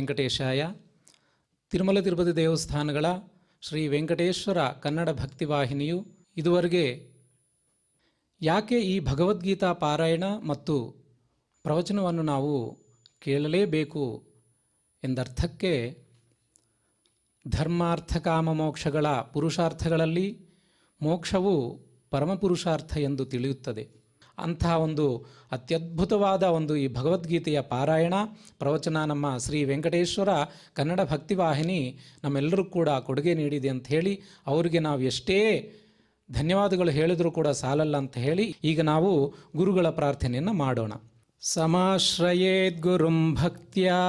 ವೆಂಕಟೇಶಾಯ. ತಿರುಮಲ ತಿರುಪತಿ ದೇವಸ್ಥಾನಗಳ ಶ್ರೀ ವೆಂಕಟೇಶ್ವರ ಕನ್ನಡ ಭಕ್ತಿವಾಹಿನಿಯು ಇದುವರೆಗೆ ಯಾಕೆ ಈ ಭಗವದ್ಗೀತಾ ಪಾರಾಯಣ ಮತ್ತು ಪ್ರವಚನವನ್ನು ನಾವು ಕೇಳಲೇಬೇಕು ಎಂದರ್ಥಕ್ಕೆ ಧರ್ಮಾರ್ಥ ಕಾಮ ಮೋಕ್ಷಗಳ ಪುರುಷಾರ್ಥಗಳಲ್ಲಿ ಮೋಕ್ಷವು ಪರಮಪುರುಷಾರ್ಥ ಎಂದು ತಿಳಿಯುತ್ತದೆ. ಅಂತಹ ಒಂದು ಅತ್ಯದ್ಭುತವಾದ ಈ ಭಗವದ್ಗೀತೆಯ ಪಾರಾಯಣ ಪ್ರವಚನ ನಮ್ಮ ಶ್ರೀ ವೆಂಕಟೇಶ್ವರ ಕನ್ನಡ ಭಕ್ತಿವಾಹಿನಿ ನಮ್ಮೆಲ್ಲರೂ ಕೂಡ ಕೊಡುಗೆ ನೀಡಿದೆ ಅಂತ ಹೇಳಿ ಅವರಿಗೆ ನಾವು ಎಷ್ಟೇ ಧನ್ಯವಾದಗಳು ಹೇಳಿದರೂ ಕೂಡ ಸಾಲಲ್ಲ ಅಂತ ಹೇಳಿ ಈಗ ನಾವು ಗುರುಗಳ ಪ್ರಾರ್ಥನೆಯನ್ನು ಮಾಡೋಣ. ಸಮಾಶ್ರಯೇದ್ ಗುರುಂ ಭಕ್ತ್ಯಾ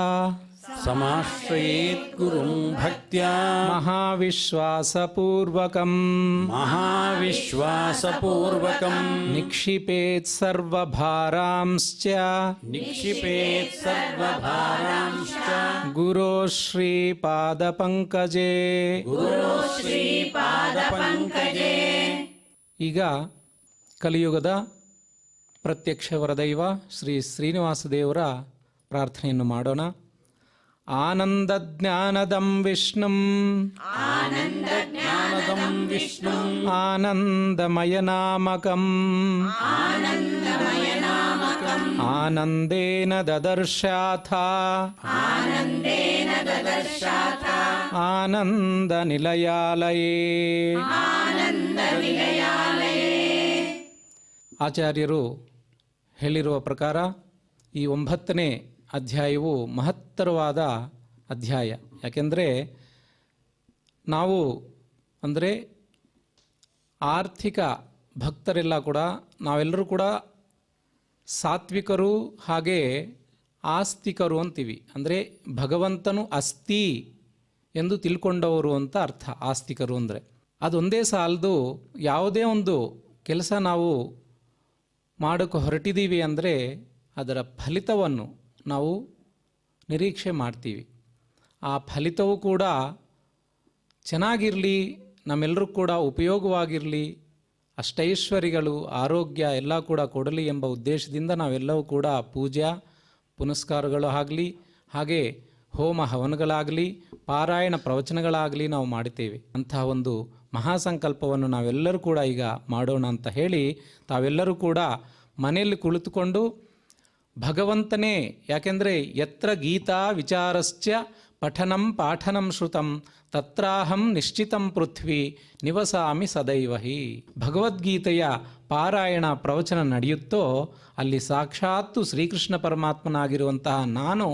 ಸಮಾಶ್ರಯೇತ್ ಗುರುಂ ಭಕ್ತ್ಯಾ ಮಹಾವಿಶ್ವಾಸಪೂರ್ವಕಂ ನಿಕ್ಷಿಪೇತ್ ಸರ್ವಭಾರಾಂಶ್ಚ ಗುರೋ ಶ್ರೀಪಾದಪಂಕಜೇ. ಈಗ ಕಲಿಯುಗದ ಪ್ರತ್ಯಕ್ಷ ವರದೈವ ಶ್ರೀ ಶ್ರೀನಿವಾಸ ದೇವರ ಪ್ರಾರ್ಥನೆಯನ್ನು ಮಾಡೋಣ. ಆನಂದಜ್ಞಾನದಂ ವಿಷ್ಣುಂ ಆನಂದಮಯನಾಮಕಂ ಆನಂದೇನ ದದರ್ಶಾಥ ಆನಂದನಿಲಯಾಲಯೇ. ಆಚಾರ್ಯರು ಹೇಳಿರುವ ಪ್ರಕಾರ ಈ 9ನೇ ಅಧ್ಯಾಯವು ಮಹತ್ತರವಾದ ಅಧ್ಯಾಯ. ಯಾಕೆಂದರೆ ನಾವು ಅಂದರೆ ಆರ್ಥಿಕ ಭಕ್ತರೆಲ್ಲ ಕೂಡ ನಾವೆಲ್ಲರೂ ಕೂಡ ಸಾತ್ವಿಕರು ಹಾಗೆ ಆಸ್ತಿಕರು ಅಂತೀವಿ. ಅಂದರೆ ಭಗವಂತನು ಅಸ್ತಿ ಎಂದು ತಿಳ್ಕೊಂಡವರು ಅಂತ ಅರ್ಥ. ಆಸ್ತಿಕರು ಅಂದರೆ ಅದೊಂದೇ ಸಾಲದು. ಯಾವುದೇ ಒಂದು ಕೆಲಸ ನಾವು ಮಾಡೋಕ್ಕೆ ಹೊರಟಿದ್ದೀವಿ ಅಂದರೆ ಅದರ ಫಲಿತವನ್ನು ನಾವು ನಿರೀಕ್ಷೆ ಮಾಡ್ತೀವಿ. ಆ ಫಲಿತವೂ ಕೂಡ ಚೆನ್ನಾಗಿರಲಿ, ನಮ್ಮೆಲ್ಲರೂ ಕೂಡ ಉಪಯೋಗವಾಗಿರಲಿ, ಅಷ್ಟೈಶ್ವರ್ಯಗಳು ಆರೋಗ್ಯ ಎಲ್ಲ ಕೂಡ ಕೊಡಲಿ ಎಂಬ ಉದ್ದೇಶದಿಂದ ನಾವೆಲ್ಲವೂ ಕೂಡ ಪೂಜಾ ಪುನಸ್ಕಾರಗಳು ಆಗಲಿ ಹಾಗೆ ಹೋಮ ಹವನಗಳಾಗಲಿ ಪಾರಾಯಣ ಪ್ರವಚನಗಳಾಗಲಿ ನಾವು ಮಾಡುತ್ತೇವೆ. ಅಂತಹ ಒಂದು ಮಹಾಸಂಕಲ್ಪವನ್ನು ನಾವೆಲ್ಲರೂ ಕೂಡ ಈಗ ಮಾಡೋಣ ಅಂತ ಹೇಳಿ ತಾವೆಲ್ಲರೂ ಕೂಡ ಮನೆಯಲ್ಲಿ ಕುಳಿತುಕೊಂಡು ಭಗವಂತನೇ, ಯಾಕೆಂದರೆ ಯತ್ರ ಗೀತಾ ವಿಚಾರಶ್ಚ ಪಠನಂ ಪಾಠನಂ ಶ್ರುತಂ ತತ್ರಾಹಂ ನಿಶ್ಚಿತಂ ಪೃಥ್ವಿ ನಿವಸಾಮಿ ಸದೈವಹಿ. ಭಗವದ್ಗೀತೆಯ ಪಾರಾಯಣ ಪ್ರವಚನ ನಡೆಯುತ್ತೋ ಅಲ್ಲಿ ಸಾಕ್ಷಾತ್ತು ಶ್ರೀಕೃಷ್ಣ ಪರಮಾತ್ಮನಾಗಿರುವಂತಹ ನಾನು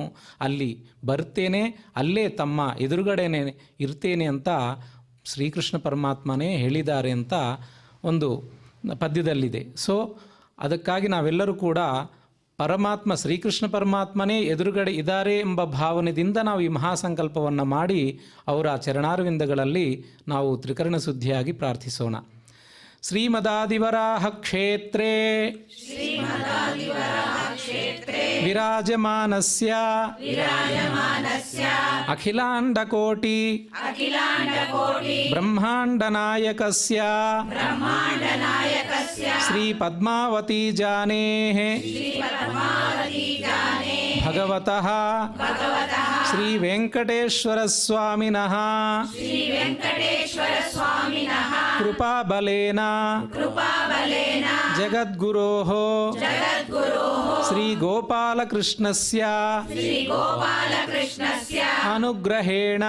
ಅಲ್ಲಿ ಬರ್ತೇನೆ, ಅಲ್ಲೇ ತಮ್ಮ ಎದುರುಗಡೆನೇ ಇರ್ತೇನೆ ಅಂತ ಶ್ರೀಕೃಷ್ಣ ಪರಮಾತ್ಮನೇ ಹೇಳಿದ್ದಾರೆ ಅಂತ ಒಂದು ಪದ್ಯದಲ್ಲಿದೆ. ಸೊ ಅದಕ್ಕಾಗಿ ನಾವೆಲ್ಲರೂ ಕೂಡ ಪರಮಾತ್ಮ ಶ್ರೀಕೃಷ್ಣ ಪರಮಾತ್ಮನೇ ಎದುರುಗಡೆ ಇದ್ದಾರೆ ಎಂಬ ಭಾವನೆಯಿಂದ ನಾವು ಈ ಮಹಾಸಂಕಲ್ಪವನ್ನು ಮಾಡಿ ಅವರ ಚರಣಾರವಿಂದಗಳಲ್ಲಿ ನಾವು ತ್ರಿಕರಣ ಶುದ್ಧಿಯಾಗಿ ಪ್ರಾರ್ಥಿಸೋಣ. ಶ್ರೀಮದಾದಿವರಾಹ ಕ್ಷೇತ್ರೇ ವಿರಾಜಮಾನಸ್ಯ ಅಖಿಲಾಂಡಕೋಟಿ ಬ್ರಹ್ಮಾಂಡನಾಯಕಸ್ಯ ಶ್ರೀ ಪದ್ಮಾವತಿ ಜಾನೇಃ ಭಗವತಃ ಶ್ರೀ ವೆಂಕಟೇಶ್ವರ ಸ್ವಾಮಿನಃ ಕೃಪಾಬಲೇನ ಜಗದ್ಗುರೋಃ ಶ್ರೀ ಗೋಪಾಲಕೃಷ್ಣಸ್ಯ ಅನುಗ್ರಹೇಣ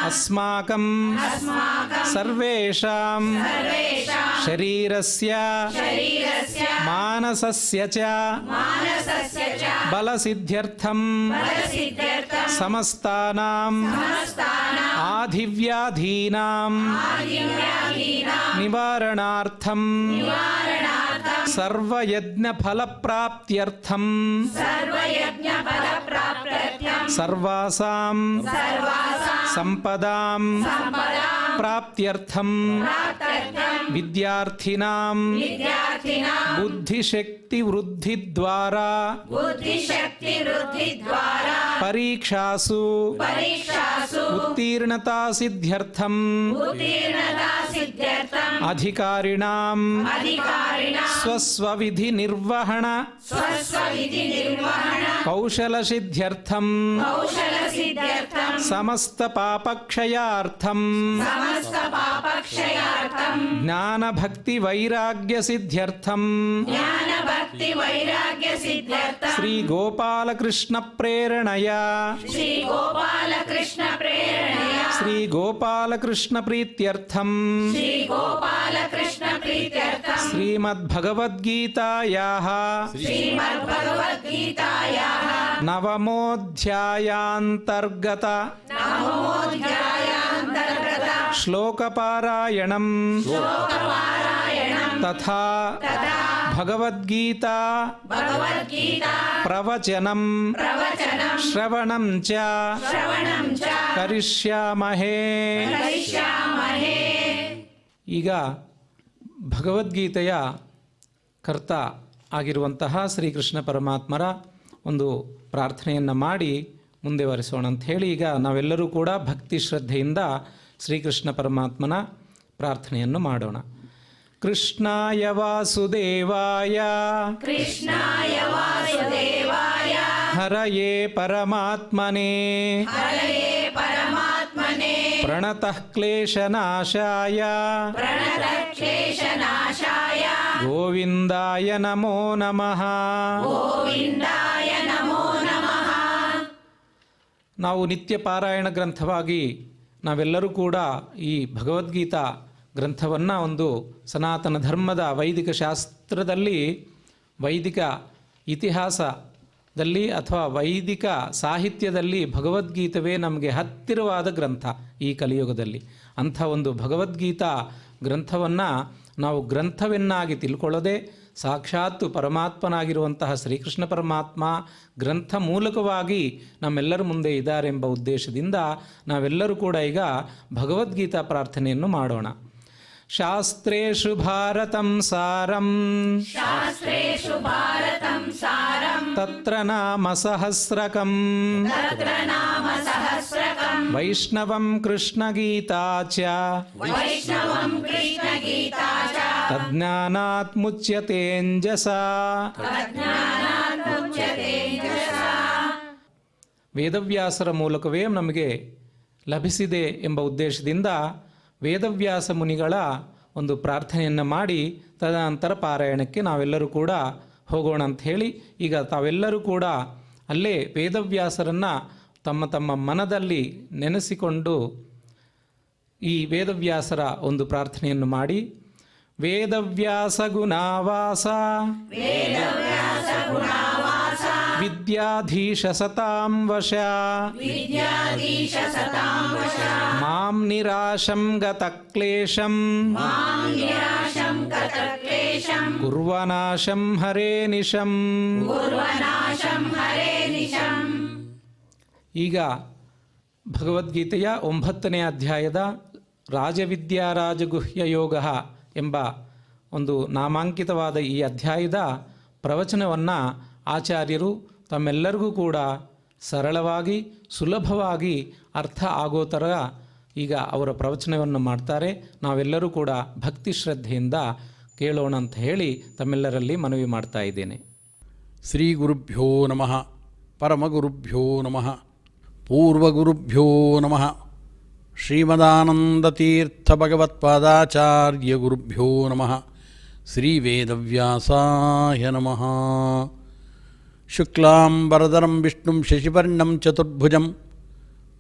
ಅಸ್ಮಾಕಂ ಸರ್ವೇಷಾಂ ಶರೀರಸ್ಯ ಮಾನಸಸ್ಯ ಚ ಬಲಸಿದ್ಧ್ಯರ್ಥಂ ಸಮಸ್ತಾನಾಂ ಆಧಿವ್ಯಾಧೀನಾಂ ನಿವಾರಣಾರ್ಥಂ ಸರ್ವಯಜ್ಞ ಫಲಪ್ರಾಪ್ತ್ಯರ್ಥಂ ಸರ್ವಾಸಾಂ ಸಂಪದಾಂ ಪ್ರಾಪ್ತ್ಯರ್ಥಂ ವಿದ್ಯಾರ್ಥಿನಾಂ बुद्धिशक्ति वृद्धि द्वारा परीक्षासु उत्तीर्णता सिद्ध्यर्थम अधिकारिणां स्वस्वविधि निर्वहण कौशल सिद्ध्यर्थम समस्त पापक्षयार्थम ज्ञान भक्ति वैराग्य सिद्ध्यर्थम श्री गोपाल कृष्ण प्रेरणया श्री गोपाल कृष्ण प्रीत्यर्थम श्रीमद्भगवद्गीतायाः नवमोऽध्यायान्तर्गत श्लोकपारायणं तथा भगवद्गीता प्रवचनं श्रवणं च करिष्यामहे। ಈಗ ಭಗವದ್ಗೀತೆಯ ಕರ್ತ ಆಗಿರುವಂತಹ ಶ್ರೀಕೃಷ್ಣ ಪರಮಾತ್ಮರ ಒಂದು ಪ್ರಾರ್ಥನೆಯನ್ನು ಮಾಡಿ ಮುಂದೆ ವರಿಸೋಣ ಅಂತ ಹೇಳಿ ಈಗ ನಾವೆಲ್ಲರೂ ಕೂಡ ಭಕ್ತಿ ಶ್ರದ್ಧೆಯಿಂದ ಶ್ರೀಕೃಷ್ಣ ಪರಮಾತ್ಮನ ಪ್ರಾರ್ಥನೆಯನ್ನು ಮಾಡೋಣ. ಕೃಷ್ಣಾಯ ವಾಸುದೇವಾಯ ಹರಯೇ ಪರಮಾತ್ಮನೇ ಪ್ರಣತಃ ಕ್ಲೇಶನಾಶಾಯ ಗೋವಿಂದಾಯ ನಮೋ ನಮಃ. ನಾವು ನಿತ್ಯ ಪಾರಾಯಣ ಗ್ರಂಥವಾಗಿ ನಾವೆಲ್ಲರೂ ಕೂಡ ಈ ಭಗವದ್ಗೀತಾ ಗ್ರಂಥವನ್ನು ಒಂದು ಸನಾತನ ಧರ್ಮದ ವೈದಿಕ ಶಾಸ್ತ್ರದಲ್ಲಿ, ವೈದಿಕ ಇತಿಹಾಸದಲ್ಲಿ ಅಥವಾ ವೈದಿಕ ಸಾಹಿತ್ಯದಲ್ಲಿ ಭಗವದ್ಗೀತವೇ ನಮಗೆ ಹತ್ತಿರವಾದ ಗ್ರಂಥ ಈ ಕಲಿಯುಗದಲ್ಲಿ. ಅಂಥ ಒಂದು ಭಗವದ್ಗೀತಾ ಗ್ರಂಥವನ್ನು ನಾವು ಗ್ರಂಥವನ್ನಾಗಿ ತಿಳ್ಕೊಳ್ಳೋದೇ ಸಾಕ್ಷಾತ್ತು ಪರಮಾತ್ಮನಾಗಿರುವಂತಹ ಶ್ರೀಕೃಷ್ಣ ಪರಮಾತ್ಮ ಗ್ರಂಥ ಮೂಲಕವಾಗಿ ನಮ್ಮೆಲ್ಲರ ಮುಂದೆ ಇದ್ದಾರೆಂಬ ಉದ್ದೇಶದಿಂದ ನಾವೆಲ್ಲರೂ ಕೂಡ ಈಗ ಭಗವದ್ಗೀತಾ ಪ್ರಾರ್ಥನೆಯನ್ನು ಮಾಡೋಣ. ಶಾಸ್ತ್ರೇಷು ಭಾರತಂ ಸಾರಂ ತತ್ರ ನಾಮ ಸಹಸ್ರಕಂ ವೈಷ್ಣವಂ ಕೃಷ್ಣಗೀತಾ ಚ ತಜ್ಞಾನಾತ್ ಮುಚ್ಯತೇಂಜಸಾ. ವೇದವ್ಯಾಸರ ಮೂಲಕವೇ ನಮಗೆ ಲಭಿಸಿದೆ ಎಂಬ ಉದ್ದೇಶದಿಂದ ವೇದವ್ಯಾಸ ಮುನಿಗಳ ಒಂದು ಪ್ರಾರ್ಥನೆಯನ್ನು ಮಾಡಿ ತದನಂತರ ಪಾರಾಯಣಕ್ಕೆ ನಾವೆಲ್ಲರೂ ಕೂಡ ಹೋಗೋಣ ಅಂತ ಹೇಳಿ ಈಗ ತಾವೆಲ್ಲರೂ ಕೂಡ ಅಲ್ಲೇ ವೇದವ್ಯಾಸರನ್ನು ತಮ್ಮ ತಮ್ಮ ಮನದಲ್ಲಿ ನೆನೆಸಿಕೊಂಡು ಈ ವೇದವ್ಯಾಸರ ಒಂದು ಪ್ರಾರ್ಥನೆಯನ್ನು ಮಾಡಿ. ವೇದವ್ಯಾಸ ಗುಣಾವಾಸ ವಿದ್ಯಾಧೀಶ ಸತಾಂ ವಶ ಮಾಂ ನಿರಾಶಂ ಗತ ಕ್ಲೇಶಂ ಕುರ್ವನಾಶಂ ಹರೇ ನಿಶಂ. ಈಗ ಭಗವದ್ಗೀತೆಯ 9ನೇ ಅಧ್ಯಾಯದ ರಾಜವಿದ್ಯಾರಾಜಗುಹ್ಯ ಯೋಗ ಎಂಬ ಒಂದು ನಾಮಾಂಕಿತವಾದ ಈ ಅಧ್ಯಾಯದ ಪ್ರವಚನವನ್ನು ಆಚಾರ್ಯರು ತಮ್ಮೆಲ್ಲರಿಗೂ ಕೂಡ ಸರಳವಾಗಿ ಸುಲಭವಾಗಿ ಅರ್ಥ ಆಗೋ ಥರ ಈಗ ಅವರ ಪ್ರವಚನವನ್ನು ಮಾಡ್ತಾರೆ. ನಾವೆಲ್ಲರೂ ಕೂಡ ಭಕ್ತಿ ಶ್ರದ್ಧೆಯಿಂದ ಕೇಳೋಣ ಅಂತ ಹೇಳಿ ತಮ್ಮೆಲ್ಲರಲ್ಲಿ ಮನವಿ ಮಾಡ್ತಾ ಇದ್ದೇನೆ. ಶ್ರೀ ಗುರುಭ್ಯೋ ನಮಃ, ಪರಮಗುರುಭ್ಯೋ ನಮಃ, ಪೂರ್ವಗುರುಭ್ಯೋ ನಮಃ. ಶ್ರೀಮದಾನಂದತೀರ್ಥ ಭಗವತ್ಪಾದಾಚಾರ್ಯ ಗುರುಭ್ಯೋ ನಮಃ. ಶ್ರೀ ವೇದವ್ಯಾಸಾಯ ನಮಃ. ಶುಕ್ಲಾಂಬರಧರಂ ವಿಷ್ಣುಂ ಶಶಿವರ್ಣಂ ಚತುರ್ಭುಜಂ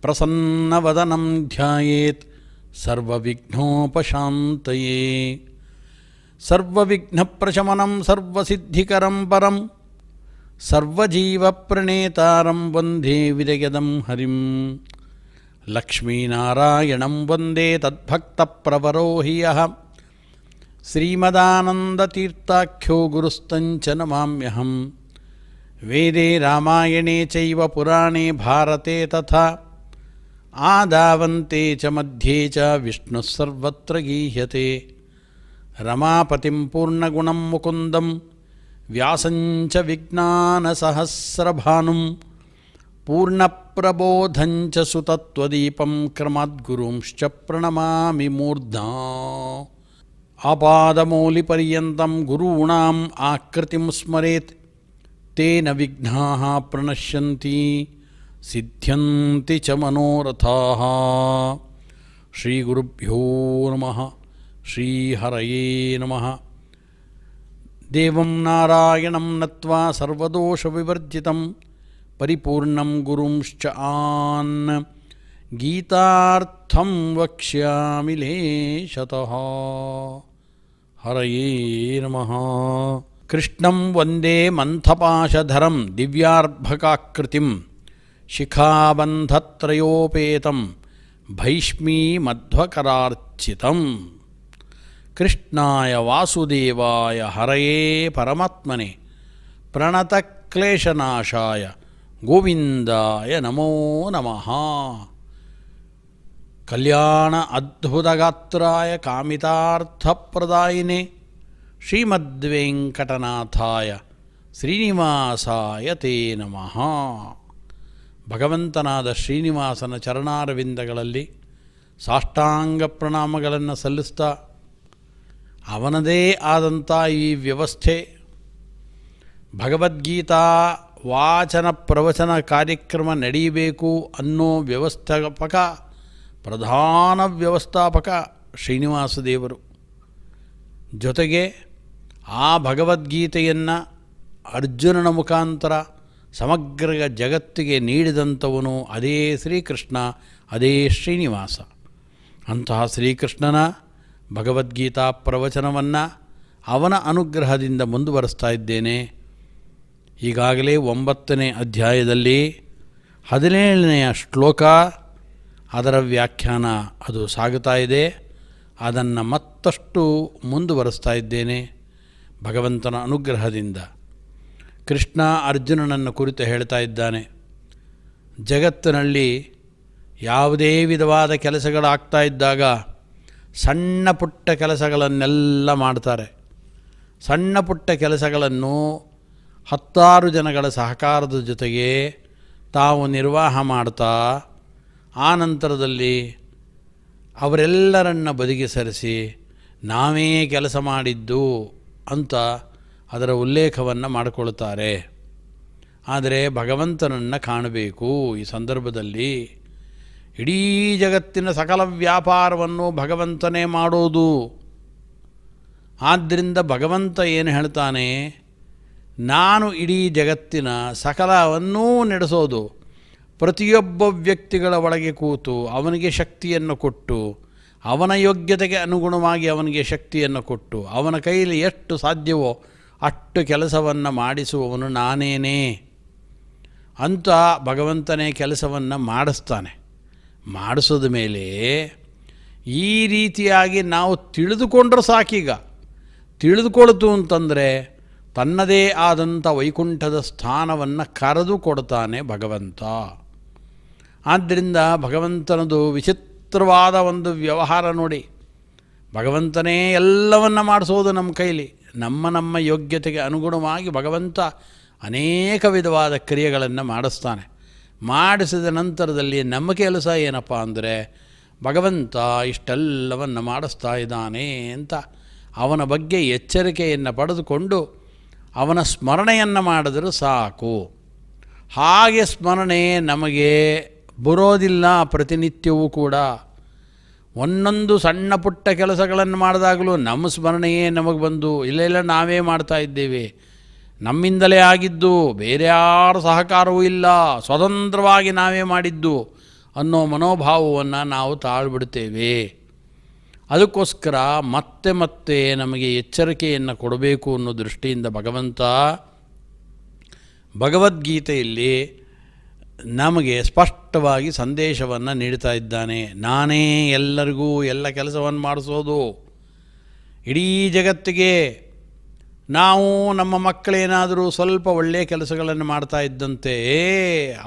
ಪ್ರಸನ್ನವದನಂ ಧ್ಯಾಯೇತ್ ಸರ್ವವಿಘ್ನೋಪಶಾಂತಯೇ. ಸರ್ವವಿಘ್ನಪ್ರಶಮನಂ ಸರ್ವಸಿದ್ಧಿಕರಂ ಪರಂ ಸರ್ವಜೀವಪ್ರಣೇತಾರಂ ವಂದೇ ವಿರಯದಂ ಹರಿಂ. ಲಕ್ಷ್ಮೀನಾರಾಯಣಂ ವಂದೇ ತದ್ಭಕ್ತಪ್ರವರೋ ಹಿ ಯಃ ಶ್ರೀಮದಾನಂದತೀರ್ಥಾಖ್ಯೋ ಗುರುಸ್ತಂಚ ನಮಾಮ್ಯಹಂ. ವೇದೇ ರಾಮಾಯಣೇ ಚೈವ ಪುರಾಣೇ ಭಾರತೆ ತಥಾ ಆದಾವಂತೆ ಚ ಮಧ್ಯೆ ಚ ವಿಷ್ಣುಃ ಸರ್ವತ್ರ ಗೀಹ್ಯತೆ. ರಮಾಪತಿಂ ಪೂರ್ಣಗುಣಂ ಮುಕುಂದಂ ವ್ಯಾಸಂಚ ವಿಜ್ಞಾನಸಹಸ್ರಭಾನುಂ ಪೂರ್ಣಪ್ರಬೋಧಂಚ ಸುತತ್ವದೀಪಂ ಕ್ರಮದ್ಗುರುಂಶ್ಚ ಪ್ರಣಮಾಮಿ ಮೂರ್ಧ್ನಾ ಆಪಾದಮೌಲಿಪರ್ಯಂతం ಗುರೂಣಾಂ ಆಕೃತಿಂ ಸ್ಮರೇತ್ ತೇನ ವಿಘ್ನಾಃ ಪ್ರಣಶ್ಯಂತಿ ಸಿದ್ಧ್ಯಂತಿ ಚ ಮನೋರಥಾಃ. ಶ್ರೀಗುರುಭ್ಯೋ ನಮಃ. ಶ್ರೀಹರಯೇ ನಮಃ. ದೇವಂ ನಾರಾಯಣಂ ನತ್ವಾ ಸರ್ವದೋಷವಿವರ್ಜಿತಂ ಪರಿಪೂರ್ಣಂ ಗುರುಂಶ್ಚ ಆನ್ ಗೀತಾರ್ಥಂ ವಕ್ಷ್ಯಾಮಿ ಲೇಶತಃ. ಹರಯೇ ನಮಃ. ಕೃಷ್ಣಂ ವಂದೇ ಮಂಥಪಾಶಧರಂ ದಿವ್ಯಾರ್ಭಕಾಕೃತಿಂ ಶಿಖಾಬಂಧತ್ರಯೋಪೇತಂ ಭೈಷ್ಮೀಮಧ್ವಕರಾರ್ಚಿತಂ. ಕೃಷ್ಣಾಯ ವಾಸುದೇವಾಯ ಹರಯೇ ಪರಮಾತ್ಮನೆ ಪ್ರಣತಕ್ಲೇಶನಾಶಾಯ ಗೋವಿಂದಾಯ ನಮೋ ನಮಃ. ಕಲ್ಯಾಣ ಅದ್ಭುತಗಾತ್ರಾಯ ಕಾಮಿತಾರ್ಥಪ್ರದಾಯಿನೇ ಶ್ರೀಮದ್ವೆಂಕಟನಾಥಾಯ ಶ್ರೀನಿವಾಸಾಯ ತೇ ನಮಃ. ಭಗವಂತನಾದ ಶ್ರೀನಿವಾಸನ ಚರಣಾರವಿಂದಗಳಲ್ಲಿ ಸಾಷ್ಟಾಂಗ ಪ್ರಣಾಮಗಳನ್ನು ಸಲ್ಲಿಸ್ತಾ ಅವನದೇ ಆದಂಥ ಈ ವ್ಯವಸ್ಥೆ ಭಗವದ್ಗೀತಾ ವಾಚನ ಪ್ರವಚನ ಕಾರ್ಯಕ್ರಮ ನಡೀಬೇಕು ಅನ್ನೋ ವ್ಯವಸ್ಥಾಪಕ ಪ್ರಧಾನ ವ್ಯವಸ್ಥಾಪಕ ಶ್ರೀನಿವಾಸ ದೇವರು. ಜೊತೆಗೆ ಆ ಭಗವದ್ಗೀತೆಯನ್ನು ಅರ್ಜುನನ ಮುಖಾಂತರ ಸಮಗ್ರ ಜಗತ್ತಿಗೆ ನೀಡಿದಂಥವನು ಅದೇ ಶ್ರೀಕೃಷ್ಣ, ಅದೇ ಶ್ರೀನಿವಾಸ. ಅಂತಹ ಶ್ರೀಕೃಷ್ಣನ ಭಗವದ್ಗೀತಾ ಪ್ರವಚನವನ್ನು ಅವನ ಅನುಗ್ರಹದಿಂದ ಮುಂದುವರಿಸ್ತಾ ಇದ್ದೇನೆ. ಈಗಾಗಲೇ 9ನೇ ಅಧ್ಯಾಯದಲ್ಲಿ 17ನೆಯ ಶ್ಲೋಕ, ಅದರ ವ್ಯಾಖ್ಯಾನ ಅದು ಸಾಗುತ್ತಾ ಇದೆ. ಅದನ್ನು ಮತ್ತಷ್ಟು ಮುಂದುವರಿಸ್ತಾ ಇದ್ದೇನೆ ಭಗವಂತನ ಅನುಗ್ರಹದಿಂದ. ಕೃಷ್ಣ ಅರ್ಜುನನನ್ನು ಕುರಿತು ಹೇಳ್ತಾ ಇದ್ದಾನೆ, ಜಗತ್ತಿನಲ್ಲಿ ಯಾವುದೇ ವಿಧವಾದ ಕೆಲಸಗಳಾಗ್ತಾ ಇದ್ದಾಗ ಸಣ್ಣ ಪುಟ್ಟ ಕೆಲಸಗಳನ್ನೆಲ್ಲ ಮಾಡ್ತಾರೆ. ಸಣ್ಣ ಪುಟ್ಟ ಕೆಲಸಗಳನ್ನು 10 ಜನಗಳ ಸಹಕಾರದ ಜೊತೆಗೆ ತಾವು ನಿರ್ವಾಹ ಮಾಡ್ತಾ ಆ ನಂತರದಲ್ಲಿ ಅವರೆಲ್ಲರನ್ನ ಬದಿಗೆ ಸರಿಸಿ ನಾವೇ ಕೆಲಸ ಮಾಡಿದ್ದು ಅಂತ ಅದರ ಉಲ್ಲೇಖವನ್ನು ಮಾಡಿಕೊಳ್ತಾರೆ. ಆದರೆ ಭಗವಂತನನ್ನು ಕಾಣಬೇಕು. ಈ ಸಂದರ್ಭದಲ್ಲಿ ಇಡೀ ಜಗತ್ತಿನ ಸಕಲ ವ್ಯಾಪಾರವನ್ನು ಭಗವಂತನೇ ಮಾಡೋದು. ಆದ್ದರಿಂದ ಭಗವಂತ ಏನು ಹೇಳ್ತಾನೆ, ನಾನು ಇಡೀ ಜಗತ್ತಿನ ಸಕಲವನ್ನೂ ನಡೆಸೋದು. ಪ್ರತಿಯೊಬ್ಬ ವ್ಯಕ್ತಿಗಳ ಒಳಗೆ ಕೂತು ಅವನಿಗೆ ಶಕ್ತಿಯನ್ನು ಕೊಟ್ಟು, ಅವನ ಯೋಗ್ಯತೆಗೆ ಅನುಗುಣವಾಗಿ ಅವನಿಗೆ ಶಕ್ತಿಯನ್ನು ಕೊಟ್ಟು, ಅವನ ಕೈಯಲ್ಲಿ ಎಷ್ಟು ಸಾಧ್ಯವೋ ಅಷ್ಟು ಕೆಲಸವನ್ನು ಮಾಡಿಸುವವನು ನಾನೇನೇ ಅಂತ ಭಗವಂತನೇ ಕೆಲಸವನ್ನು ಮಾಡಿಸ್ತಾನೆ. ಮಾಡಿಸೋದ ಮೇಲೆ ಈ ರೀತಿಯಾಗಿ ನಾವು ತಿಳಿದುಕೊಂಡ್ರೆ ಸಾಕೀಗ. ತಿಳಿದುಕೊಳ್ತು ಅಂತಂದರೆ ತನ್ನದೇ ಆದಂಥ ವೈಕುಂಠದ ಸ್ಥಾನವನ್ನು ಕರೆದು ಕೊಡ್ತಾನೆ ಭಗವಂತ. ಆದ್ದರಿಂದ ಭಗವಂತನದು ವಿಚಿತ್ರವಾದ ಒಂದು ವ್ಯವಹಾರ ನೋಡಿ. ಭಗವಂತನೇ ಎಲ್ಲವನ್ನು ಮಾಡಿಸೋದು ನಮ್ಮ ಕೈಲಿ. ನಮ್ಮ ಯೋಗ್ಯತೆಗೆ ಅನುಗುಣವಾಗಿ ಭಗವಂತ ಅನೇಕ ವಿಧವಾದ ಕ್ರಿಯೆಗಳನ್ನು ಮಾಡಿಸ್ತಾನೆ. ಮಾಡಿಸಿದ ನಂತರದಲ್ಲಿ ನಮ್ಮ ಕೆಲಸ ಏನಪ್ಪ ಅಂದರೆ, ಭಗವಂತ ಇಷ್ಟೆಲ್ಲವನ್ನು ಮಾಡಿಸ್ತಾ ಇದ್ದಾನೆ ಅಂತ ಅವನ ಬಗ್ಗೆ ಎಚ್ಚರಿಕೆಯನ್ನು ಪಡೆದುಕೊಂಡು ಅವನ ಸ್ಮರಣೆಯನ್ನು ಮಾಡಿದರೂ ಸಾಕು. ಹಾಗೆ ಸ್ಮರಣೆ ನಮಗೆ ಬರೋದಿಲ್ಲ ಪ್ರತಿನಿತ್ಯವೂ ಕೂಡ. ಒಂದೊಂದು ಸಣ್ಣ ಪುಟ್ಟ ಕೆಲಸಗಳನ್ನು ಮಾಡಿದಾಗಲೂ ನಮ್ಮ ಸ್ಮರಣೆಯೇ ನಮಗೆ ಬಂದು ಇಲ್ಲ ನಾವೇ ಮಾಡ್ತಾ ಇದ್ದೇವೆ, ನಮ್ಮಿಂದಲೇ ಆಗಿದ್ದು, ಬೇರೆ ಯಾರ ಸಹಕಾರವೂ ಇಲ್ಲ, ಸ್ವತಂತ್ರವಾಗಿ ನಾವೇ ಮಾಡಿದ್ದು ಅನ್ನೋ ಮನೋಭಾವವನ್ನು ನಾವು ತಾಳ್ಬಿಡ್ತೇವೆ. ಅದಕ್ಕೋಸ್ಕರ ಮತ್ತೆ ಮತ್ತೆ ನಮಗೆ ಎಚ್ಚರಿಕೆಯನ್ನು ಕೊಡಬೇಕು ಅನ್ನೋ ದೃಷ್ಟಿಯಿಂದ ಭಗವಂತ ಭಗವದ್ಗೀತೆಯಲ್ಲಿ ನಮಗೆ ಸ್ಪಷ್ಟವಾಗಿ ಸಂದೇಶವನ್ನು ನೀಡ್ತಾ ಇದ್ದಾನೆ. ನಾನೇ ಎಲ್ಲರಿಗೂ ಎಲ್ಲ ಕೆಲಸವನ್ನು ಮಾಡಿಸೋದು. ಇಡೀ ಜಗತ್ತಿಗೆ ನಾವು ನಮ್ಮ ಮಕ್ಕಳೇನಾದರೂ ಸ್ವಲ್ಪ ಒಳ್ಳೆಯ ಕೆಲಸಗಳನ್ನು ಮಾಡ್ತಾ ಇದ್ದಂತೆ,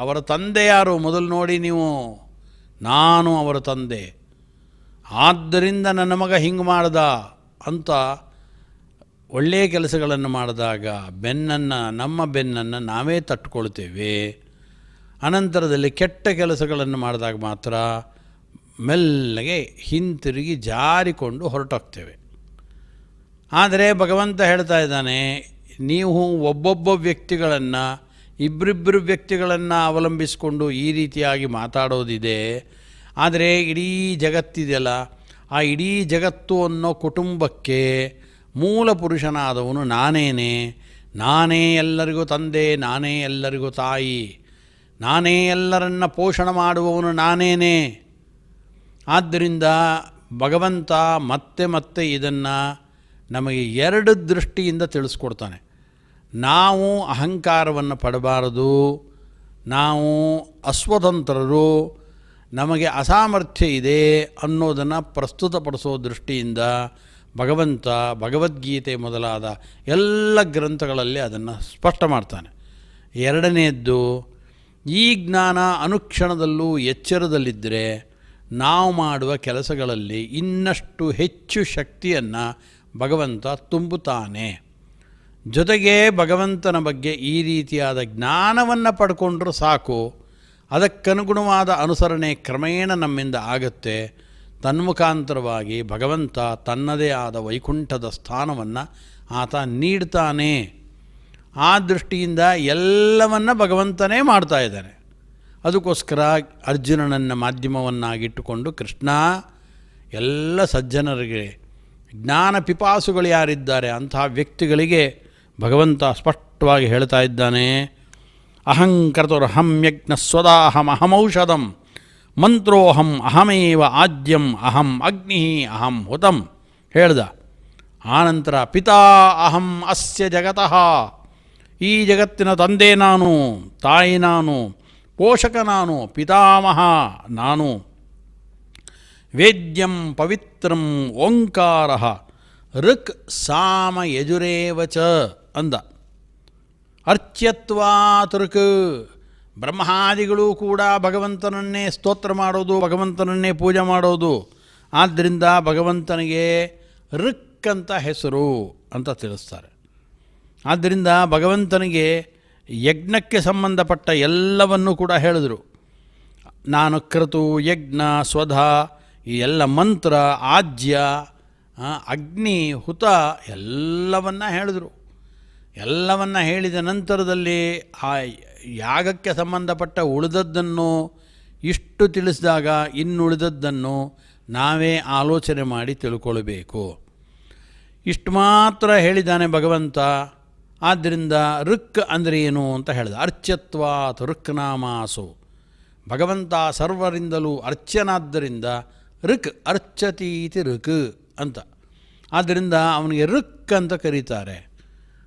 ಅವರ ತಂದೆ ಯಾರು ಮೊದಲು ನೋಡಿ ನೀವು, ನಾನು ಅವರ ತಂದೆ, ಆದ್ದರಿಂದ ನನ್ನ ಮಗ ಹಿಂಗೆ ಮಾಡ್ದ ಅಂತ ಒಳ್ಳೆಯ ಕೆಲಸಗಳನ್ನು ಮಾಡಿದಾಗ ನಮ್ಮ ಬೆನ್ನನ್ನು ನಾವೇ ತಟ್ಕೊಳ್ತೇವೆ. ಅನಂತರದಲ್ಲಿ ಕೆಟ್ಟ ಕೆಲಸಗಳನ್ನು ಮಾಡಿದಾಗ ಮಾತ್ರ ಮೆಲ್ಲಗೆ ಹಿಂತಿರುಗಿ ಜಾರಿಕೊಂಡು ಹೊರಟೋಗ್ತೇವೆ. ಆದರೆ ಭಗವಂತ ಹೇಳ್ತಾ ಇದ್ದಾನೆ, ನೀವು ಒಬ್ಬೊಬ್ಬ ವ್ಯಕ್ತಿಗಳನ್ನು, ಇಬ್ಬರಿಬ್ಬರು ವ್ಯಕ್ತಿಗಳನ್ನು ಅವಲಂಬಿಸಿಕೊಂಡು ಈ ರೀತಿಯಾಗಿ ಮಾತಾಡೋದಿದೆ. ಆದರೆ ಇಡೀ ಜಗತ್ತಿದೆಯಲ್ಲ, ಆ ಇಡೀ ಜಗತ್ತು ಅನ್ನೋ ಕುಟುಂಬಕ್ಕೆ ಮೂಲ ಪುರುಷನಾದವನು ನಾನೇ ಎಲ್ಲರಿಗೂ ತಂದೆ, ನಾನೇ ಎಲ್ಲರಿಗೂ ತಾಯಿ, ನಾನೇ ಎಲ್ಲರನ್ನ ಪೋಷಣೆ ಮಾಡುವವನು ನಾನೇನೇ. ಆದ್ದರಿಂದ ಭಗವಂತ ಮತ್ತೆ ಮತ್ತೆ ಇದನ್ನು ನಮಗೆ ಎರಡು ದೃಷ್ಟಿಯಿಂದ ತಿಳಿಸ್ಕೊಡ್ತಾನೆ. ನಾವು ಅಹಂಕಾರವನ್ನು ಪಡಬಾರದು, ನಾವು ಅಸ್ವತಂತ್ರರು, ನಮಗೆ ಅಸಾಮರ್ಥ್ಯ ಇದೆ ಅನ್ನೋದನ್ನು ಪ್ರಸ್ತುತಪಡಿಸೋ ದೃಷ್ಟಿಯಿಂದ ಭಗವಂತ ಭಗವದ್ಗೀತೆ ಮೊದಲಾದ ಎಲ್ಲ ಗ್ರಂಥಗಳಲ್ಲಿ ಅದನ್ನು ಸ್ಪಷ್ಟ ಮಾಡ್ತಾನೆ. ಎರಡನೆಯದ್ದು, ಈ ಜ್ಞಾನ ಅನುಕ್ಷಣದಲ್ಲೂ ಎಚ್ಚರದಲ್ಲಿದ್ದರೆ ನಾವು ಮಾಡುವ ಕೆಲಸಗಳಲ್ಲಿ ಇನ್ನಷ್ಟು ಹೆಚ್ಚು ಶಕ್ತಿಯನ್ನು ಭಗವಂತ ತುಂಬುತ್ತಾನೆ. ಜೊತೆಗೆ ಭಗವಂತನ ಬಗ್ಗೆ ಈ ರೀತಿಯಾದ ಜ್ಞಾನವನ್ನು ಪಡ್ಕೊಂಡ್ರೂ ಸಾಕು, ಅದಕ್ಕನುಗುಣವಾದ ಅನುಸರಣೆ ಕ್ರಮೇಣ ನಮ್ಮಿಂದ ಆಗುತ್ತೆ. ತನ್ಮುಖಾಂತರವಾಗಿ ಭಗವಂತ ತನ್ನದೇ ಆದ ವೈಕುಂಠದ ಸ್ಥಾನವನ್ನು ಆತ ನೀಡ್ತಾನೆ. ಆ ದೃಷ್ಟಿಯಿಂದ ಎಲ್ಲವನ್ನ ಭಗವಂತನೇ ಮಾಡ್ತಾ ಇದ್ದಾನೆ. ಅದಕ್ಕೋಸ್ಕರ ಅರ್ಜುನನನ್ನು ಮಾಧ್ಯಮವನ್ನಾಗಿಟ್ಟುಕೊಂಡು ಕೃಷ್ಣ ಎಲ್ಲ ಸಜ್ಜನರಿಗೆ, ಜ್ಞಾನ ಪಿಪಾಸುಗಳು ಯಾರಿದ್ದಾರೆ ಅಂತಹ ವ್ಯಕ್ತಿಗಳಿಗೆ ಭಗವಂತ ಸ್ಪಷ್ಟವಾಗಿ ಹೇಳ್ತಾ ಇದ್ದಾನೆ. ಅಹಂಕರ್ತುರ್ಹಂ ಯಜ್ಞ ಸ್ವದಾಹಮಹಮೌಷಧಂ ಮಂತ್ರೋಹಂ ಅಹಮೇವ ಆದ್ಯಂ ಅಹಂ ಅಗ್ನಿ ಅಹಂ ಹುತಂ ಹೇಳ್ದ. ಆನಂತರ ಪಿತಾ ಅಹಂ ಅಸ್ಯ ಜಗತಃ, ಈ ಜಗತ್ತಿನ ತಂದೆ ನಾನು, ತಾಯಿ ನಾನು, ಪೋಷಕ ನಾನು, ಪಿತಾಮಹ ನಾನು. ವೇದ್ಯಂ ಪವಿತ್ರಂ ಓಂಕಾರ ಋಕ್ ಸಾಮ ಯಜುರೇವಚ ಅಂದ. ಅರ್ಚ್ಯತ್ವಾತ್ ಋಕ್, ಬ್ರಹ್ಮಾದಿಗಳು ಕೂಡ ಭಗವಂತನನ್ನೇ ಸ್ತೋತ್ರ ಮಾಡೋದು, ಭಗವಂತನನ್ನೇ ಪೂಜೆ ಮಾಡೋದು. ಆದ್ದರಿಂದ ಭಗವಂತನಿಗೆ ಋಕ್ ಅಂತ ಹೆಸರು ಅಂತ ತಿಳಿಸ್ತಾರೆ. ಆದ್ದರಿಂದ ಭಗವಂತನಿಗೆ ಯಜ್ಞಕ್ಕೆ ಸಂಬಂಧಪಟ್ಟ ಎಲ್ಲವನ್ನೂ ಕೂಡ ಹೇಳಿದರು. ನಾನು ಕ್ರತು, ಯಜ್ಞ, ಸ್ವಧ, ಈ ಎಲ್ಲ ಮಂತ್ರ, ಆಜ್ಯ, ಅಗ್ನಿ, ಹುತ ಎಲ್ಲವನ್ನ ಹೇಳಿದರು. ಎಲ್ಲವನ್ನ ಹೇಳಿದ ನಂತರದಲ್ಲಿ ಆ ಯಾಗಕ್ಕೆ ಸಂಬಂಧಪಟ್ಟ ಉಳಿದದ್ದನ್ನು ಇಷ್ಟು ತಿಳಿಸಿದಾಗ ಇನ್ನುಳಿದದ್ದನ್ನು ನಾವೇ ಆಲೋಚನೆ ಮಾಡಿ ತಿಳ್ಕೊಳ್ಬೇಕು. ಇಷ್ಟು ಮಾತ್ರ ಹೇಳಿದ್ದಾನೆ ಭಗವಂತ. ಆದ್ದರಿಂದ ಋಕ್ ಅಂದರೆ ಏನು ಅಂತ ಹೇಳಿದ. ಅರ್ಚ್ಯತ್ವಾತ್ ಋಕ್ ನಾಮಾಸು, ಭಗವಂತ ಸರ್ವರಿಂದಲೂ ಅರ್ಚನಾದ್ದರಿಂದ ಋಕ್ ಅರ್ಚತೀತಿ ಋಕ್ ಅಂತ. ಆದ್ದರಿಂದ ಅವನಿಗೆ ಋಕ್ ಅಂತ ಕರೀತಾರೆ.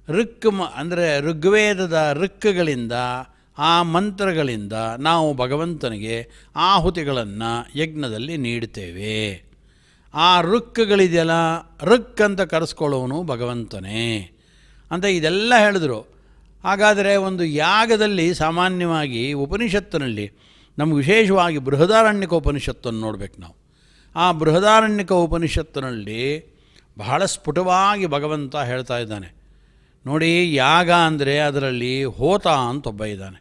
ಋಕ್ ಅಂದರೆ ಋಗ್ವೇದದ ಋಕ್ಗಳಿಂದ, ಆ ಮಂತ್ರಗಳಿಂದ ನಾವು ಭಗವಂತನಿಗೆ ಆಹುತಿಗಳನ್ನು ಯಜ್ಞದಲ್ಲಿ ನೀಡ್ತೇವೆ. ಆ ಋಕ್ಗಳಿದೆಯಲ್ಲ, ಋಕ್ ಅಂತ ಕರೆಸ್ಕೊಳ್ಳೋನು ಭಗವಂತನೇ ಅಂತ ಇದೆಲ್ಲ ಹೇಳಿದ್ರು. ಹಾಗಾದರೆ ಒಂದು ಯಾಗದಲ್ಲಿ ಸಾಮಾನ್ಯವಾಗಿ ಉಪನಿಷತ್ತಿನಲ್ಲಿ ನಮ್ಗೆ ವಿಶೇಷವಾಗಿ ಬೃಹದಾರಣ್ಯಕ ಉಪನಿಷತ್ತನ್ನು ನೋಡಬೇಕು ನಾವು. ಆ ಬೃಹದಾರಣ್ಯಕ ಉಪನಿಷತ್ತಿನಲ್ಲಿ ಬಹಳ ಸ್ಫುಟವಾಗಿ ಭಗವಂತ ಹೇಳ್ತಾ ಇದ್ದಾನೆ ನೋಡಿ. ಯಾಗ ಅಂದರೆ ಅದರಲ್ಲಿ ಹೋತ ಅಂತ ಒಬ್ಬ ಇದ್ದಾನೆ,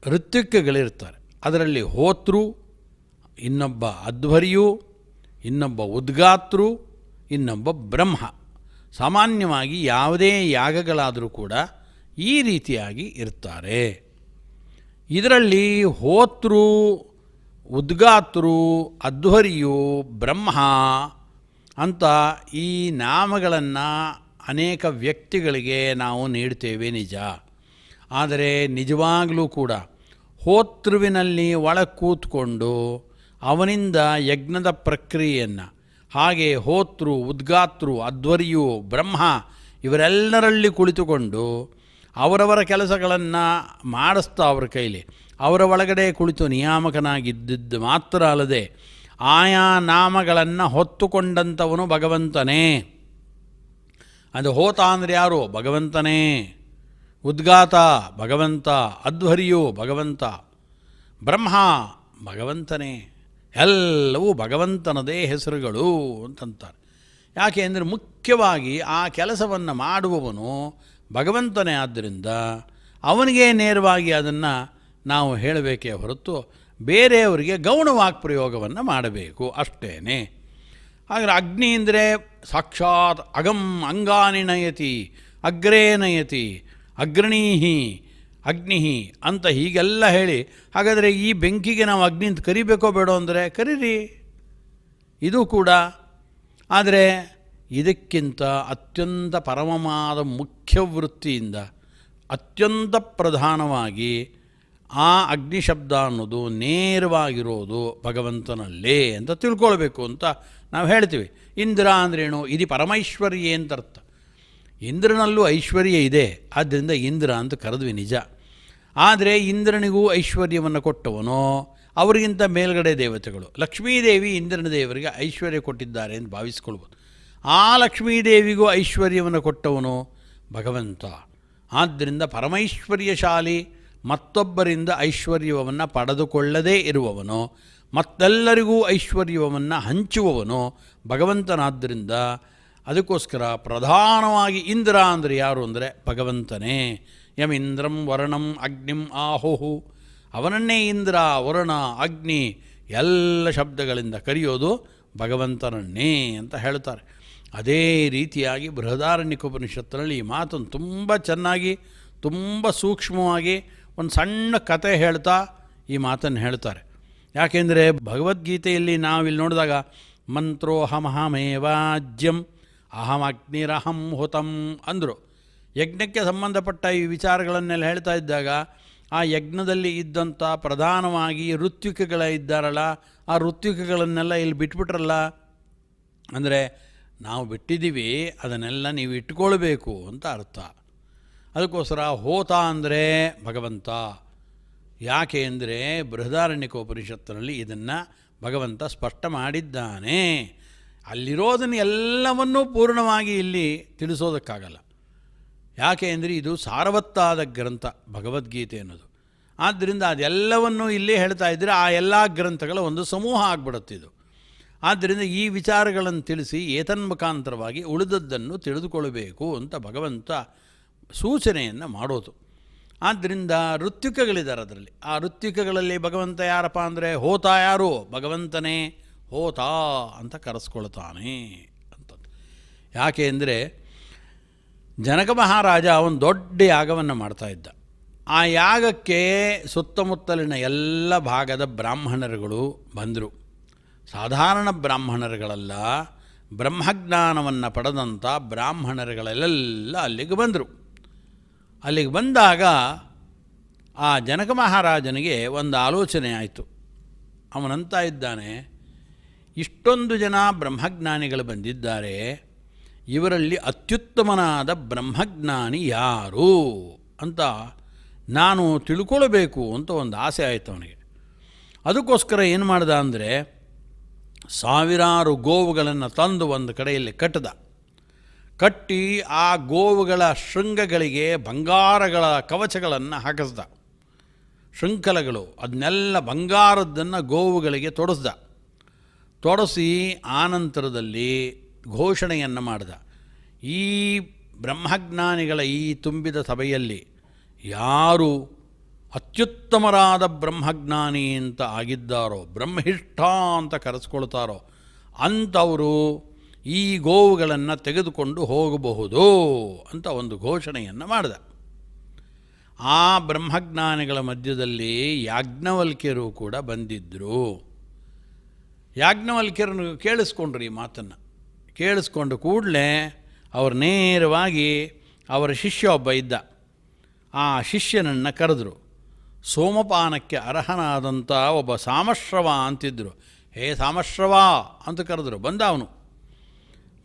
ಋತ್ವಿಕ್ಗಳಿರ್ತಾರೆ. ಅದರಲ್ಲಿ ಹೋತೃ, ಇನ್ನೊಬ್ಬ ಅಧ್ವರ್ಯು, ಇನ್ನೊಬ್ಬ ಉದ್ಗಾತೃ, ಇನ್ನೊಬ್ಬ ಬ್ರಹ್ಮ. ಸಾಮಾನ್ಯವಾಗಿ ಯಾವುದೇ ಯಾಗಗಳಾದರೂ ಕೂಡ ಈ ರೀತಿಯಾಗಿ ಇರ್ತಾರೆ. ಇದರಲ್ಲಿ ಹೋತೃ, ಉದ್ಗಾತೃ, ಅಧ್ವರ್ಯು, ಬ್ರಹ್ಮ ಅಂತ ಈ ನಾಮಗಳನ್ನು ಅನೇಕ ವ್ಯಕ್ತಿಗಳಿಗೆ ನಾವು ನೀಡ್ತೇವೆ ನಿಜ. ಆದರೆ ನಿಜವಾಗಲೂ ಕೂಡ ಹೋತೃವಿನಲ್ಲಿ ಒಳ ಕೂತ್ಕೊಂಡು ಅವನಿಂದ ಯಜ್ಞದ ಪ್ರಕ್ರಿಯೆಯನ್ನು, ಹಾಗೆ ಹೋತೃ, ಉದ್ಗಾತೃ, ಅಧ್ವರ್ಯು, ಬ್ರಹ್ಮ ಇವರೆಲ್ಲರಲ್ಲಿ ಕುಳಿತುಕೊಂಡು ಅವರವರ ಕೆಲಸಗಳನ್ನು ಮಾಡಿಸ್ತಾ ಅವರ ಕೈಲಿ ಅವರ ಒಳಗಡೆ ಕುಳಿತು ನಿಯಾಮಕನಾಗಿದ್ದಿದ್ದು ಮಾತ್ರ ಅಲ್ಲದೆ ಆಯಾ ನಾಮಗಳನ್ನು ಹೊತ್ತುಕೊಂಡಂಥವನು ಭಗವಂತನೇ. ಅದು ಹೋತ ಅಂದರೆ ಯಾರು? ಭಗವಂತನೇ. ಉದ್ಗಾತ ಭಗವಂತ, ಅಧ್ವರ್ಯು ಭಗವಂತ, ಬ್ರಹ್ಮ ಭಗವಂತನೇ. ಎಲ್ಲವೂ ಭಗವಂತನದೇ ಹೆಸರುಗಳು ಅಂತಂತಾರೆ. ಯಾಕೆ ಅಂದರೆ ಮುಖ್ಯವಾಗಿ ಆ ಕೆಲಸವನ್ನು ಮಾಡುವವನು ಭಗವಂತನೇ. ಆದ್ದರಿಂದ ಅವನಿಗೆ ನೇರವಾಗಿ ಅದನ್ನು ನಾವು ಹೇಳಬೇಕೇ ಹೊರತು ಬೇರೆಯವರಿಗೆ ಗೌಣ ವಾಕ್ಪ್ರಯೋಗವನ್ನು ಮಾಡಬೇಕು ಅಷ್ಟೇ. ಹಾಗೆ ಅಗ್ನಿ ಅಂದರೆ ಸಾಕ್ಷಾತ್ ಅಗಂ ಅಂಗಾನಿ ನಯತಿ, ಅಗ್ರೇ ನಯತಿ, ಅಗ್ರಣೀಹಿ ಅಗ್ನಿ ಅಂತ ಹೀಗೆಲ್ಲ ಹೇಳಿ, ಹಾಗಾದರೆ ಈ ಬೆಂಕಿಗೆ ನಾವು ಅಗ್ನಿ ಅಂತ ಕರಿಬೇಕೋ ಬೇಡೋ ಅಂದರೆ ಕರೀರಿ, ಇದು ಕೂಡ. ಆದರೆ ಇದಕ್ಕಿಂತ ಅತ್ಯಂತ ಪರಮವಾದ ಮುಖ್ಯ ವೃತ್ತಿಯಿಂದ ಅತ್ಯಂತ ಪ್ರಧಾನವಾಗಿ ಆ ಅಗ್ನಿ ಶಬ್ದ ಅನ್ನೋದು ನೇರವಾಗಿರೋದು ಭಗವಂತನಲ್ಲೇ ಅಂತ ತಿಳ್ಕೊಳ್ಬೇಕು ಅಂತ ನಾವು ಹೇಳ್ತೀವಿ. ಇಂದ್ರ ಅಂದ್ರೇನು? ಇದು ಪರಮೈಶ್ವರ್ಯ ಅಂತ ಅರ್ಥ. ಇಂದ್ರನಲ್ಲೂ ಐಶ್ವರ್ಯ ಇದೆ, ಆದ್ದರಿಂದ ಇಂದ್ರ ಅಂತ ಕರೆದ್ವಿ ನಿಜ. ಆದರೆ ಇಂದ್ರನಿಗೂ ಐಶ್ವರ್ಯವನ್ನು ಕೊಟ್ಟವನೋ ಅವರಿಗಿಂತ ಮೇಲ್ಗಡೆ ದೇವತೆಗಳು. ಲಕ್ಷ್ಮೀದೇವಿ ಇಂದ್ರನ ದೇವರಿಗೆ ಐಶ್ವರ್ಯ ಕೊಟ್ಟಿದ್ದಾರೆ ಅಂತ ಭಾವಿಸ್ಕೊಳ್ಬೋದು. ಆ ಲಕ್ಷ್ಮೀದೇವಿಗೂ ಐಶ್ವರ್ಯವನ್ನು ಕೊಟ್ಟವನು ಭಗವಂತ. ಆದ್ದರಿಂದ ಪರಮೈಶ್ವರ್ಯಶಾಲಿ, ಮತ್ತೊಬ್ಬರಿಂದ ಐಶ್ವರ್ಯವನ್ನು ಪಡೆದುಕೊಳ್ಳದೇ ಇರುವವನು, ಮತ್ತೆಲ್ಲರಿಗೂ ಐಶ್ವರ್ಯವನ್ನು ಹಂಚುವವನು ಭಗವಂತನಾದ್ದರಿಂದ ಅದಕ್ಕೋಸ್ಕರ ಪ್ರಧಾನವಾಗಿ ಇಂದ್ರ ಅಂದರೆ ಯಾರು ಅಂದರೆ ಭಗವಂತನೇ. ಯಮಿಂದ್ರಂ ವರುಣಂ ಅಗ್ನಿಂ ಆಹುಹು, ಅವನನ್ನೇ ಇಂದ್ರ, ವರುಣ, ಅಗ್ನಿ ಎಲ್ಲ ಶಬ್ದಗಳಿಂದ ಕರೆಯೋದು ಭಗವಂತನನ್ನೇ ಅಂತ ಹೇಳ್ತಾರೆ. ಅದೇ ರೀತಿಯಾಗಿ ಬೃಹದಾರಣ್ಯಕೋಪನಿಷತ್ತಿನಲ್ಲಿ ಈ ಮಾತನ್ನು ತುಂಬ ಚೆನ್ನಾಗಿ, ತುಂಬ ಸೂಕ್ಷ್ಮವಾಗಿ ಒಂದು ಸಣ್ಣ ಕತೆ ಹೇಳ್ತಾ ಈ ಮಾತನ್ನು ಹೇಳ್ತಾರೆ. ಯಾಕೆಂದರೆ ಭಗವದ್ಗೀತೆಯಲ್ಲಿ ನಾವಿಲ್ಲಿ ನೋಡಿದಾಗ ಮಂತ್ರೋಹಮಹಮೇವಾಜ್ಯಂ ಅಹಂ ಅಗ್ನಿರಹಂ ಹುತಂ ಅಂದರು. ಯಜ್ಞಕ್ಕೆ ಸಂಬಂಧಪಟ್ಟ ಈ ವಿಚಾರಗಳನ್ನೆಲ್ಲ ಹೇಳ್ತಾ ಇದ್ದಾಗ ಆ ಯಜ್ಞದಲ್ಲಿ ಇದ್ದಂಥ ಪ್ರಧಾನವಾಗಿ ಋತ್ವಿಕಗಳ ಇದ್ದಾರಲ್ಲ, ಆ ಋತ್ವಿಕಗಳನ್ನೆಲ್ಲ ಇಲ್ಲಿ ಬಿಟ್ಬಿಟ್ರಲ್ಲ, ಅಂದರೆ ನಾವು ಬಿಟ್ಟಿದ್ದೀವಿ, ಅದನ್ನೆಲ್ಲ ನೀವು ಇಟ್ಕೊಳ್ಬೇಕು ಅಂತ ಅರ್ಥ. ಅದಕ್ಕೋಸ್ಕರ ಹೋತ ಅಂದರೆ ಭಗವಂತ. ಯಾಕೆ ಅಂದರೆ ಬೃಹದಾರಣ್ಯಕೋಪನಿಷತ್ತಿನಲ್ಲಿ ಇದನ್ನು ಭಗವಂತ ಸ್ಪಷ್ಟ ಮಾಡಿದ್ದಾನೆ. ಅಲ್ಲಿರೋದನ್ನು ಎಲ್ಲವನ್ನೂ ಪೂರ್ಣವಾಗಿ ಇಲ್ಲಿ ತಿಳಿಸೋದಕ್ಕಾಗಲ್ಲ. ಯಾಕೆ ಅಂದರೆ ಇದು ಸಾರವತ್ತಾದ ಗ್ರಂಥ ಭಗವದ್ಗೀತೆ ಅನ್ನೋದು. ಆದ್ದರಿಂದ ಅದೆಲ್ಲವನ್ನೂ ಇಲ್ಲಿ ಹೇಳ್ತಾ ಇದ್ದರೆ ಆ ಎಲ್ಲ ಗ್ರಂಥಗಳ ಒಂದು ಸಮೂಹ ಆಗಿಬಿಡುತ್ತಿದ್ದು. ಆದ್ದರಿಂದ ಈ ವಿಚಾರಗಳನ್ನು ತಿಳಿಸಿ ಏತನ್ಮುಖಾಂತರವಾಗಿ ಉಳಿದದ್ದನ್ನು ತಿಳಿದುಕೊಳ್ಳಬೇಕು ಅಂತ ಭಗವಂತ ಸೂಚನೆಯನ್ನು ಮಾಡೋದು. ಆದ್ದರಿಂದ ಋತ್ವಿಕಗಳಿದ್ದಾರೆ ಅದರಲ್ಲಿ. ಆ ಋತ್ವಿಕಗಳಲ್ಲಿ ಭಗವಂತ ಯಾರಪ್ಪ ಅಂದರೆ ಹೋತ ಯಾರು? ಭಗವಂತನೇ ಹೋತ ಅಂತ ಕರೆಸ್ಕೊಳ್ತಾನೆ ಅಂತಂದು. ಯಾಕೆ ಅಂದರೆ ಜನಕ ಮಹಾರಾಜ ಒಂದು ದೊಡ್ಡ ಯಾಗವನ್ನು ಮಾಡ್ತಾಯಿದ್ದ. ಆ ಯಾಗಕ್ಕೆ ಸುತ್ತಮುತ್ತಲಿನ ಎಲ್ಲ ಭಾಗದ ಬ್ರಾಹ್ಮಣರುಗಳು ಬಂದರು. ಸಾಧಾರಣ ಬ್ರಾಹ್ಮಣರುಗಳಲ್ಲ, ಬ್ರಹ್ಮಜ್ಞಾನವನ್ನು ಪಡೆದಂಥ ಬ್ರಾಹ್ಮಣರುಗಳೆಲ್ಲ ಅಲ್ಲಿಗೆ ಬಂದರು. ಅಲ್ಲಿಗೆ ಬಂದಾಗ ಆ ಜನಕ ಮಹಾರಾಜನಿಗೆ ಒಂದು ಆಲೋಚನೆ ಆಯಿತು. ಅವನಂತ ಇದ್ದಾನೆ, ಇಷ್ಟೊಂದು ಜನ ಬ್ರಹ್ಮಜ್ಞಾನಿಗಳು ಬಂದಿದ್ದಾರೆ, ಇವರಲ್ಲಿ ಅತ್ಯುತ್ತಮನಾದ ಬ್ರಹ್ಮಜ್ಞಾನಿ ಯಾರು ಅಂತ ನಾನು ತಿಳ್ಕೊಳ್ಬೇಕು ಅಂತ ಒಂದು ಆಸೆ ಆಯಿತು ಅವನಿಗೆ. ಅದಕ್ಕೋಸ್ಕರ ಏನು ಮಾಡ್ದ ಅಂದರೆ ಸಾವಿರಾರು ಗೋವುಗಳನ್ನು ತಂದು ಒಂದು ಕಡೆಯಲ್ಲಿ ಕಟ್ಟಿ ಆ ಗೋವುಗಳ ಶೃಂಗಗಳಿಗೆ ಬಂಗಾರಗಳ ಕವಚಗಳನ್ನು ಹಾಕಿಸ್ದ. ಶೃಂಖಲಗಳು ಅದನ್ನೆಲ್ಲ ಬಂಗಾರದ್ದನ್ನು ಗೋವುಗಳಿಗೆ ತೊಡಸಿ ಆನಂತರದಲ್ಲಿ ಘೋಷಣೆಯನ್ನು ಮಾಡಿದ. ಈ ಬ್ರಹ್ಮಜ್ಞಾನಿಗಳ ಈ ತುಂಬಿದ ಸಭೆಯಲ್ಲಿ ಯಾರು ಅತ್ಯುತ್ತಮರಾದ ಬ್ರಹ್ಮಜ್ಞಾನಿ ಅಂತ ಆಗಿದ್ದಾರೋ, ಬ್ರಹ್ಮಿಷ್ಠ ಅಂತ ಕರೆಸ್ಕೊಳ್ತಾರೋ ಅಂಥವರು ಈ ಗೋವುಗಳನ್ನು ತೆಗೆದುಕೊಂಡು ಹೋಗಬಹುದು ಅಂತ ಒಂದು ಘೋಷಣೆಯನ್ನು ಮಾಡಿದ. ಆ ಬ್ರಹ್ಮಜ್ಞಾನಿಗಳ ಮಧ್ಯದಲ್ಲಿ ಯಾಜ್ಞವಲ್ಕ್ಯರು ಕೂಡ ಬಂದಿದ್ದರು. ಯಾಜ್ಞವಲ್ಕ್ಯರನ್ನು ಕೇಳಿಸ್ಕೊಂಡ್ರು ಈ ಮಾತನ್ನು. ಕೇಳಿಸ್ಕೊಂಡು ಕೂಡಲೇ ಅವರು ನೇರವಾಗಿ ಅವರ ಶಿಷ್ಯ ಒಬ್ಬ ಇದ್ದ, ಆ ಶಿಷ್ಯನನ್ನು ಕರೆದರು. ಸೋಮಪಾನಕ್ಕೆ ಅರ್ಹನಾದಂಥ ಒಬ್ಬ ಸಾಮಶ್ರವ ಅಂತಿದ್ದರು. ಹೇ ಸಾಮಶ್ರವ ಅಂತ ಕರೆದರು. ಬಂದ ಅವನು.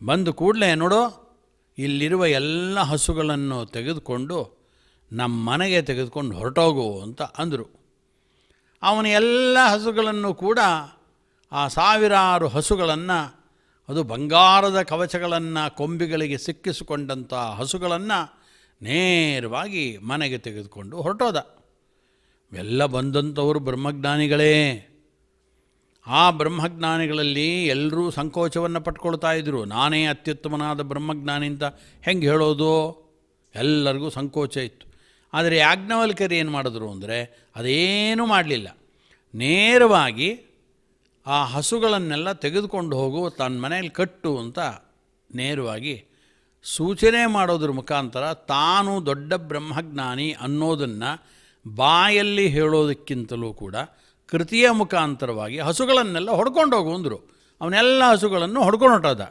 ಬಂದು ಕೂಡಲೇ ನೋಡು, ಇಲ್ಲಿರುವ ಎಲ್ಲ ಹಸುಗಳನ್ನು ತೆಗೆದುಕೊಂಡು ನಮ್ಮ ಮನೆಗೆ ತೆಗೆದುಕೊಂಡು ಹೊರಟೋಗು ಅಂತ ಅಂದರು. ಅವನ ಎಲ್ಲ ಹಸುಗಳನ್ನು ಕೂಡ, ಆ ಸಾವಿರಾರು ಹಸುಗಳನ್ನು, ಅದು ಬಂಗಾರದ ಕವಚಗಳನ್ನು ಕೊಂಬಿಗಳಿಗೆ ಸಿಕ್ಕಿಸಿಕೊಂಡಂಥ ಹಸುಗಳನ್ನು ನೇರವಾಗಿ ಮನೆಗೆ ತೆಗೆದುಕೊಂಡು ಹೊರಟೋದ. ಎಲ್ಲ ಬಂದಂಥವರು ಬ್ರಹ್ಮಜ್ಞಾನಿಗಳೇ. ಆ ಬ್ರಹ್ಮಜ್ಞಾನಿಗಳಲ್ಲಿ ಎಲ್ಲರೂ ಸಂಕೋಚವನ್ನು ಪಟ್ಕೊಳ್ತಾ ಇದ್ದರು. ನಾನೇ ಅತ್ಯುತ್ತಮನಾದ ಬ್ರಹ್ಮಜ್ಞಾನಿ ಅಂತ ಹೆಂಗೆ ಹೇಳೋದು? ಎಲ್ಲರಿಗೂ ಸಂಕೋಚ ಇತ್ತು. ಆದರೆ ಯಾಜ್ಞವಲ್ಕ್ಯರು ಏನು ಮಾಡಿದ್ರು ಅಂದರೆ ಅದೇನೂ ಮಾಡಲಿಲ್ಲ. ನೇರವಾಗಿ ಆ ಹಸುಗಳನ್ನೆಲ್ಲ ತೆಗೆದುಕೊಂಡು ಹೋಗು, ತನ್ನ ಮನೇಲಿ ಕಟ್ಟು ಅಂತ ನೇರವಾಗಿ ಸೂಚನೆ ಮಾಡೋದ್ರ ಮುಖಾಂತರ ತಾನು ದೊಡ್ಡ ಬ್ರಹ್ಮಜ್ಞಾನಿ ಅನ್ನೋದನ್ನು ಬಾಯಲ್ಲಿ ಹೇಳೋದಕ್ಕಿಂತಲೂ ಕೂಡ ಕೃತಿಯ ಮುಖಾಂತರವಾಗಿ ಹಸುಗಳನ್ನೆಲ್ಲ ಹೊಡ್ಕೊಂಡು ಹೋಗು ಅಂದರು. ಅವನ್ನೆಲ್ಲ ಹಸುಗಳನ್ನು ಹೊಡ್ಕೊಂಡು ಹೊಟ್ಟದ.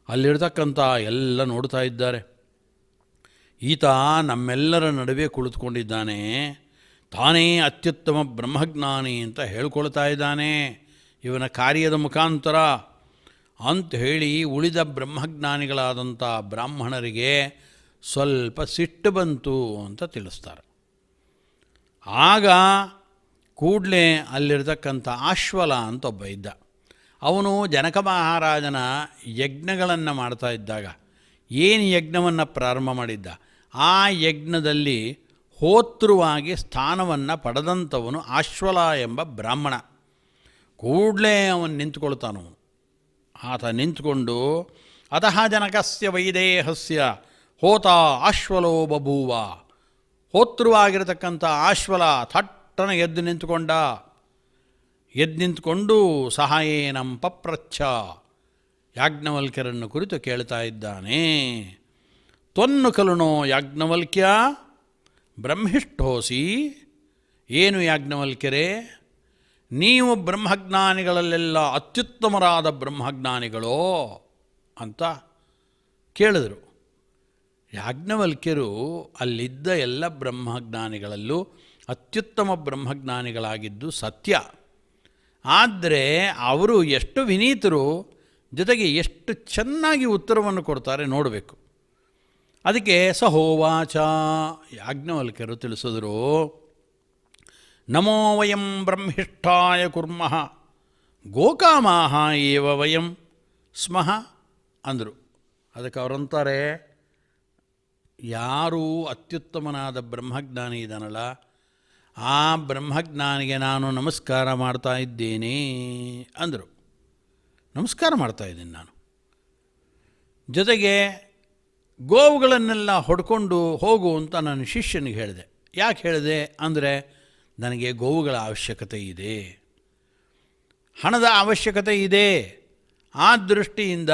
ಅಲ್ಲಿರ್ತಕ್ಕಂಥ ಎಲ್ಲ ನೋಡ್ತಾ ಇದ್ದಾರೆ. ಈತ ನಮ್ಮೆಲ್ಲರ ನಡುವೆ ಕುಳಿತುಕೊಂಡಿದ್ದಾನೆ, ತಾನೇ ಅತ್ಯುತ್ತಮ ಬ್ರಹ್ಮಜ್ಞಾನಿ ಅಂತ ಹೇಳ್ಕೊಳ್ತಾ ಇದ್ದಾನೆ ಇವನ ಕಾರ್ಯದ ಮುಖಾಂತರ ಅಂತ ಹೇಳಿ ಉಳಿದ ಬ್ರಹ್ಮಜ್ಞಾನಿಗಳಾದಂಥ ಬ್ರಾಹ್ಮಣರಿಗೆ ಸ್ವಲ್ಪ ಸಿಟ್ಟು ಬಂತು ಅಂತ ತಿಳಿಸ್ತಾರೆ. ಆಗ ಕೂಡಲೇ ಅಲ್ಲಿರ್ತಕ್ಕಂಥ ಆಶ್ವಲ ಅಂತ ಒಬ್ಬ ಇದ್ದ. ಅವನು ಜನಕ ಮಹಾರಾಜನ ಯಜ್ಞಗಳನ್ನು ಮಾಡ್ತಾ ಇದ್ದಾಗ ಏನು ಯಜ್ಞವನ್ನು ಪ್ರಾರಂಭ ಮಾಡಿದ್ದ, ಆ ಯಜ್ಞದಲ್ಲಿ ಹೋತೃವಾಗಿ ಸ್ಥಾನವನ್ನು ಪಡೆದಂಥವನು ಆಶ್ವಲ ಎಂಬ ಬ್ರಾಹ್ಮಣ. ಕೂಡಲೇ ಅವನು ನಿಂತ್ಕೊಳ್ತಾನವನು. ಆತ ನಿಂತ್ಕೊಂಡು ಅತಃ ಜನಕಸ್ಯ ವೈದೇಹಸ್ಯ ಹೋತ ಆಶ್ವಲೋ ಬಭೂವ. ಹೋತೃವಾಗಿರತಕ್ಕಂಥ ಆಶ್ವಲ ಥಟ್ಟನ ಎದ್ದು ನಿಂತುಕೊಂಡ. ಎದ್ದು ನಿಂತ್ಕೊಂಡು ಸಹಾಯೇನಂ ಪಪ್ರಚ್ಛ, ಯಾಜ್ಞವಲ್ಕ್ಯರನ್ನು ಕುರಿತು ಕೇಳ್ತಾ ಇದ್ದಾನೆ. ತ್ವನ್ನು ಕಲುನೋ ಯಾಜ್ಞವಲ್ಕ್ಯ ಬ್ರಹ್ಮಿಷ್ಠೋಸಿ. ಏನು ಯಾಜ್ಞವಲ್ಕ್ಯರೇ, ನೀವು ಬ್ರಹ್ಮಜ್ಞಾನಿಗಳಲ್ಲೆಲ್ಲ ಅತ್ಯುತ್ತಮರಾದ ಬ್ರಹ್ಮಜ್ಞಾನಿಗಳೋ ಅಂತ ಕೇಳಿದರು. ಯಾಜ್ಞವಲ್ಕ್ಯರು ಅಲ್ಲಿದ್ದ ಎಲ್ಲ ಬ್ರಹ್ಮಜ್ಞಾನಿಗಳಲ್ಲೂ ಅತ್ಯುತ್ತಮ ಬ್ರಹ್ಮಜ್ಞಾನಿಗಳಾಗಿದ್ದು ಸತ್ಯ. ಆದರೆ ಅವರು ಎಷ್ಟು ವಿನೀತರು, ಜೊತೆಗೆ ಎಷ್ಟು ಚೆನ್ನಾಗಿ ಉತ್ತರವನ್ನು ಕೊಡ್ತಾರೆ ನೋಡಬೇಕು. ಅದಕ್ಕೆ ಸಹೋವಾಚ, ಯಾಜ್ಞವಲ್ಕ್ಯರು ತಿಳಿಸಿದರು, ನಮೋ ವಯಂ ಬ್ರಹ್ಮಿಷ್ಠಾಯ ಕುರ್ಮಃ ಗೋಕಾಮಾಹ ಏವ ವಯಂ ಸ್ಮಃ ಅಂದರು. ಅದಕ್ಕೆ ಅವರಂತಾರೆ, ಯಾರು ಅತ್ಯುತ್ತಮನಾದ ಬ್ರಹ್ಮಜ್ಞಾನಿ ಇದ್ದಾನಲ್ಲ, ಆ ಬ್ರಹ್ಮಜ್ಞಾನಿಗೆ ನಾನು ನಮಸ್ಕಾರ ಮಾಡ್ತಾ ಇದ್ದೇನೆ ಅಂದರು. ನಮಸ್ಕಾರ ಮಾಡ್ತಾಯಿದ್ದೀನಿ ನಾನು. ಜೊತೆಗೆ ಗೋವುಗಳನ್ನೆಲ್ಲ ಹೊಡ್ಕೊಂಡು ಹೋಗು ಅಂತ ನಾನು ಶಿಷ್ಯನಿಗೆ ಹೇಳಿದೆ. ಯಾಕೆ ಹೇಳಿದೆ ಅಂದರೆ, ನನಗೆ ಗೋವುಗಳ ಅವಶ್ಯಕತೆ ಇದೆ, ಹಣದ ಅವಶ್ಯಕತೆ ಇದೆ. ಆ ದೃಷ್ಟಿಯಿಂದ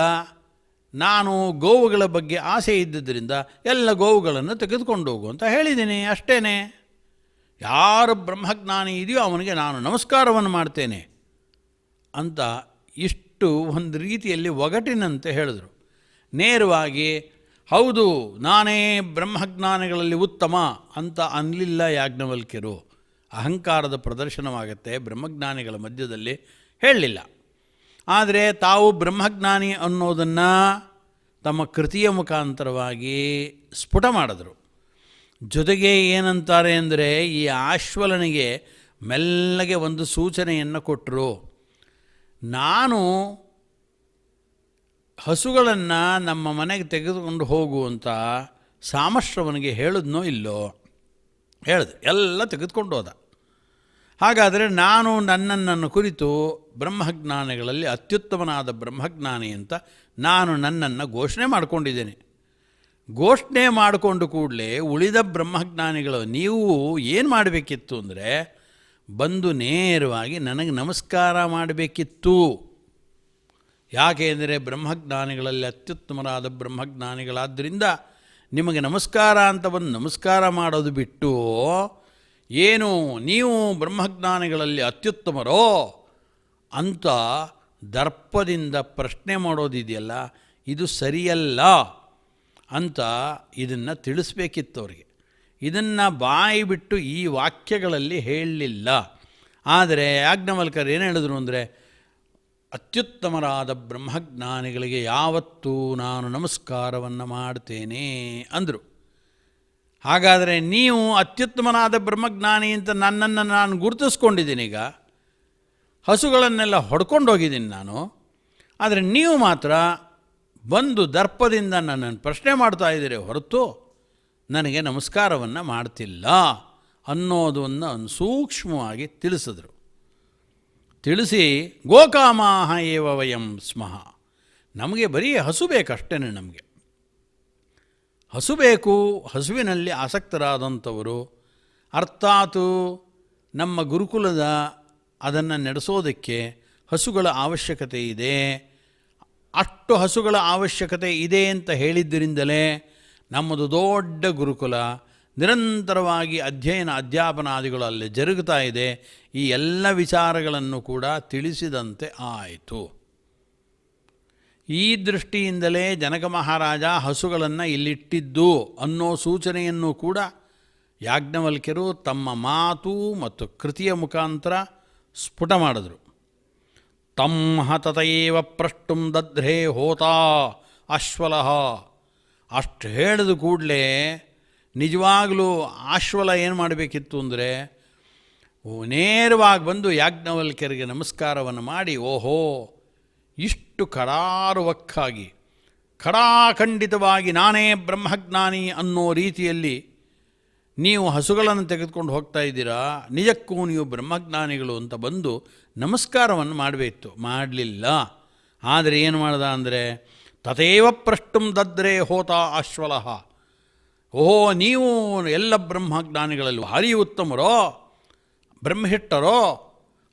ನಾನು ಗೋವುಗಳ ಬಗ್ಗೆ ಆಸೆ ಇದ್ದುದರಿಂದ ಎಲ್ಲ ಗೋವುಗಳನ್ನು ತೆಗೆದುಕೊಂಡು ಹೋಗು ಅಂತ ಹೇಳಿದ್ದೀನಿ, ಅಷ್ಟೇ. ಯಾರು ಬ್ರಹ್ಮಜ್ಞಾನಿ ಇದೆಯೋ ಅವನಿಗೆ ನಾನು ನಮಸ್ಕಾರವನ್ನು ಮಾಡ್ತೇನೆ ಅಂತ ಇಷ್ಟು ಒಂದು ರೀತಿಯಲ್ಲಿ ಒಗಟಿನಂತೆ ಹೇಳಿದರು. ನೇರವಾಗಿ ಹೌದು ನಾನೇ ಬ್ರಹ್ಮಜ್ಞಾನಿಗಳಲ್ಲಿ ಉತ್ತಮ ಅಂತ ಅನ್ನಲಿಲ್ಲ ಯಾಜ್ಞವಲ್ಕ್ಯರು. ಅಹಂಕಾರದ ಪ್ರದರ್ಶನವಾಗುತ್ತೆ ಬ್ರಹ್ಮಜ್ಞಾನಿಗಳ ಮಧ್ಯದಲ್ಲಿ, ಹೇಳಲಿಲ್ಲ. ಆದರೆ ತಾವು ಬ್ರಹ್ಮಜ್ಞಾನಿ ಅನ್ನೋದನ್ನು ತಮ್ಮ ಕೃತಿಯ ಮುಖಾಂತರವಾಗಿ ಸ್ಫುಟ ಮಾಡಿದ್ರು. ಜೊತೆಗೆ ಏನಂತಾರೆ ಅಂದರೆ, ಈ ಆಶ್ವಲನಿಗೆ ಮೆಲ್ಲಗೆ ಒಂದು ಸೂಚನೆಯನ್ನು ಕೊಟ್ಟರು. ನಾನು ಹಸುಗಳನ್ನು ನಮ್ಮ ಮನೆಗೆ ತೆಗೆದುಕೊಂಡು ಹೋಗುವಂಥ ಸಾಮಶ್ರವನಿಗೆ ಹೇಳಿದ್ನೋ ಇಲ್ಲೋ? ಹೇಳಿದೆ, ಎಲ್ಲ ತೆಗೆದುಕೊಂಡು ಹೋದ. ಹಾಗಾದರೆ ನಾನು ನನ್ನನ್ನು ಕುರಿತು ಬ್ರಹ್ಮಜ್ಞಾನಿಗಳಲ್ಲಿ ಅತ್ಯುತ್ತಮನಾದ ಬ್ರಹ್ಮಜ್ಞಾನಿ ಅಂತ ನಾನು ನನ್ನನ್ನು ಘೋಷಣೆ ಮಾಡಿಕೊಂಡಿದ್ದೇನೆ. ಘೋಷಣೆ ಮಾಡಿಕೊಂಡು ಕೂಡಲೇ ಉಳಿದ ಬ್ರಹ್ಮಜ್ಞಾನಿಗಳು ನೀವು ಏನು ಮಾಡಬೇಕಿತ್ತು ಅಂದರೆ, ಬಂದು ನೇರವಾಗಿ ನನಗೆ ನಮಸ್ಕಾರ ಮಾಡಬೇಕಿತ್ತು. ಯಾಕೆ ಅಂದರೆ ಬ್ರಹ್ಮಜ್ಞಾನಿಗಳಲ್ಲಿ ಅತ್ಯುತ್ತಮರಾದ ಬ್ರಹ್ಮಜ್ಞಾನಿಗಳಾದ್ದರಿಂದ ನಿಮಗೆ ನಮಸ್ಕಾರ ಅಂತ ಬಂದು ನಮಸ್ಕಾರ ಮಾಡೋದು ಬಿಟ್ಟು, ಏನು ನೀವು ಬ್ರಹ್ಮಜ್ಞಾನಿಗಳಲ್ಲಿ ಅತ್ಯುತ್ತಮರೋ ಅಂತ ದರ್ಪದಿಂದ ಪ್ರಶ್ನೆ ಮಾಡೋದಿದೆಯಲ್ಲ, ಇದು ಸರಿಯಲ್ಲ ಅಂತ ಇದನ್ನು ತಿಳಿಸ್ಬೇಕಿತ್ತು ಅವರಿಗೆ. ಇದನ್ನು ಬಾಯಿ ಬಿಟ್ಟು ಈ ವಾಕ್ಯಗಳಲ್ಲಿ ಹೇಳಲಿಲ್ಲ. ಆದರೆ ಯಾಜ್ಞವಲ್ಕ್ಯರು ಏನು ಹೇಳಿದ್ರು ಅಂದರೆ, ಅತ್ಯುತ್ತಮರಾದ ಬ್ರಹ್ಮಜ್ಞಾನಿಗಳಿಗೆ ಯಾವತ್ತೂ ನಾನು ನಮಸ್ಕಾರವನ್ನು ಮಾಡ್ತೇನೆ ಅಂದರು. ಹಾಗಾದರೆ ನೀವು ಅತ್ಯುತ್ತಮನಾದ ಬ್ರಹ್ಮಜ್ಞಾನಿ ಅಂತ ನನ್ನನ್ನು ನಾನು ಗುರುತಿಸ್ಕೊಂಡಿದ್ದೀನಿ. ಈಗ ಹಸುಗಳನ್ನೆಲ್ಲ ಹೊಡ್ಕೊಂಡೋಗಿದ್ದೀನಿ ನಾನು. ಆದರೆ ನೀವು ಮಾತ್ರ ಬಂದು ದರ್ಪದಿಂದ ನನ್ನನ್ನು ಪ್ರಶ್ನೆ ಮಾಡ್ತಾ ಇದ್ದೀರಿ ಹೊರತು ನನಗೆ ನಮಸ್ಕಾರವನ್ನು ಮಾಡ್ತಿಲ್ಲ ಅನ್ನೋದನ್ನು ಸೂಕ್ಷ್ಮವಾಗಿ ತಿಳಿಸಿದ್ರು. ತಿಳಿಸಿ ಗೋಕಾಮಾಹ ಏವ ವಯಂ ಸ್ಮಃ. ನಮಗೆ ಬರೀ ಹಸು ಬೇಕಷ್ಟೇ, ನಮಗೆ ಹಸು ಬೇಕು, ಹಸುವಿನಲ್ಲಿ ಆಸಕ್ತರಾದಂಥವರು, ಅರ್ಥಾತ್ ನಮ್ಮ ಗುರುಕುಲದ ಅದನ್ನು ನಡೆಸೋದಕ್ಕೆ ಹಸುಗಳ ಅವಶ್ಯಕತೆ ಇದೆ. ಅಷ್ಟು ಹಸುಗಳ ಅವಶ್ಯಕತೆ ಇದೆ ಅಂತ ಹೇಳಿದ್ದರಿಂದಲೇ ನಮ್ಮದು ದೊಡ್ಡ ಗುರುಕುಲ ನಿರಂತರವಾಗಿ ಅಧ್ಯಾಪನಾದಿಗಳು ಅಲ್ಲಿ ಜರುಗುತ್ತಾ ಇದೆ. ಈ ಎಲ್ಲ ವಿಚಾರಗಳನ್ನು ಕೂಡ ತಿಳಿಸಿದಂತೆ ಆಯಿತು. ಈ ದೃಷ್ಟಿಯಿಂದಲೇ ಜನಕ ಮಹಾರಾಜ ಹಸುಗಳನ್ನು ಇಲ್ಲಿಟ್ಟಿದ್ದು ಅನ್ನೋ ಸೂಚನೆಯನ್ನು ಕೂಡ ಯಾಜ್ಞವಲ್ಕ್ಯರು ತಮ್ಮ ಮಾತು ಮತ್ತು ಕೃತಿಯ ಮುಖಾಂತರ ಸ್ಫುಟ ಮಾಡಿದರು. ತಮ್ಮ ತತಯೇವ ಪ್ರಷ್ಟುಂ ದಧ್ರೇ ಹೋತಾ ಅಶ್ವಲಃ. ಅಷ್ಟು ಹೇಳಿದ ಕೂಡಲೇ ನಿಜವಾಗಲೂ ಆಶ್ವಲ ಏನು ಮಾಡಬೇಕಿತ್ತು ಅಂದರೆ ನೇರವಾಗಿ ಬಂದು ಯಾಜ್ಞವಲ್ಕ್ಯರಿಗೆ ನಮಸ್ಕಾರವನ್ನು ಮಾಡಿ, ಓಹೋ, ಇಷ್ಟು ಕರಾರುವಕ್ಕಾಗಿ ಖಡಾಖಂಡಿತವಾಗಿ ನಾನೇ ಬ್ರಹ್ಮಜ್ಞಾನಿ ಅನ್ನೋ ರೀತಿಯಲ್ಲಿ ನೀವು ಹಸುಗಳನ್ನು ತೆಗೆದುಕೊಂಡು ಹೋಗ್ತಾ ಇದ್ದೀರಾ, ನಿಜಕ್ಕೂ ನೀವು ಬ್ರಹ್ಮಜ್ಞಾನಿಗಳು ಅಂತ ಬಂದು ನಮಸ್ಕಾರವನ್ನು ಮಾಡಬೇಕಿತ್ತು. ಮಾಡಲಿಲ್ಲ. ಆದರೆ ಏನು ಮಾಡ್ದ ಅಂದರೆ ತಥೇವ ಪ್ರಷ್ಟುಂ ದದ್ರೇ ಹೋತಾ ಅಶ್ವಲಃ. ಓಹೋ, ನೀವು ಎಲ್ಲ ಬ್ರಹ್ಮಜ್ಞಾನಿಗಳಲ್ಲಿ ಭಾರಿ ಉತ್ತಮರೋ, ಬ್ರಹ್ಮಹಿಟ್ಟರೋ,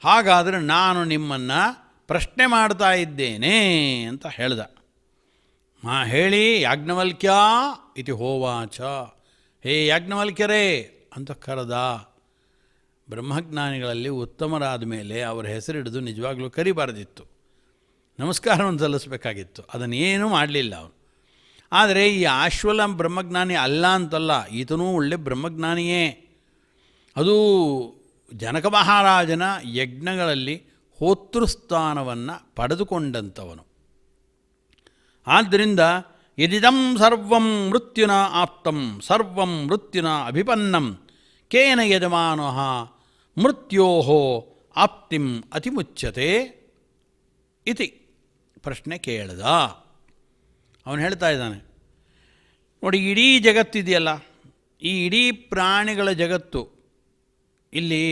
ಹಾಗಾದರೆ ನಾನು ನಿಮ್ಮನ್ನು ಪ್ರಶ್ನೆ ಮಾಡ್ತಾ ಇದ್ದೇನೆ ಅಂತ ಹೇಳ್ದ. ಹೇಳಿ ಯಾಜ್ಞವಲ್ಕ್ಯ ಇತಿ ಹೋವಾಚ, ಹೇ ಯಾಜ್ಞವಲ್ಕ್ಯರೇ ಅಂತ ಕರೆದ. ಬ್ರಹ್ಮಜ್ಞಾನಿಗಳಲ್ಲಿ ಉತ್ತಮರಾದ ಮೇಲೆ ಅವರ ಹೆಸರಿಡಿದು ನಿಜವಾಗ್ಲೂ ಕರಿಬಾರ್ದಿತ್ತು, ನಮಸ್ಕಾರವನ್ನು ಸಲ್ಲಿಸಬೇಕಾಗಿತ್ತು. ಅದನ್ನೇನೂ ಮಾಡಲಿಲ್ಲ ಅವನು. ಆದರೆ ಈ ಆಶ್ವಲ ಬ್ರಹ್ಮಜ್ಞಾನಿ ಅಲ್ಲ ಅಂತಲ್ಲ, ಈತನೂ ಒಳ್ಳೆ ಬ್ರಹ್ಮಜ್ಞಾನಿಯೇ. ಅದು ಜನಕ ಮಹಾರಾಜನ ಯಜ್ಞಗಳಲ್ಲಿ ಹೋತೃಸ್ಥಾನವನ್ನು ಪಡೆದುಕೊಂಡಂಥವನು. ಆದ್ದರಿಂದ ಯದಿದಂ ಸರ್ವಂ ಮೃತ್ಯುನ ಆಪ್ತಂ ಸರ್ವಂ ಮೃತ್ಯುನ ಅಭಿಪನ್ನಂ ಕೇನ ಯಜಮಾನಃ ಮೃತ್ಯೋಹೋ ಆಪ್ತಿಂ ಅತಿಮುಚ್ಯತೆ ಇತಿ ಪ್ರಶ್ನೆ ಕೇಳ್ದ. ಅವನು ಹೇಳ್ತಾ ಇದ್ದಾನೆ, ನೋಡಿ, ಇಡೀ ಜಗತ್ತಿದೆಯಲ್ಲ, ಈ ಇಡೀ ಪ್ರಾಣಿಗಳ ಜಗತ್ತು, ಇಲ್ಲಿ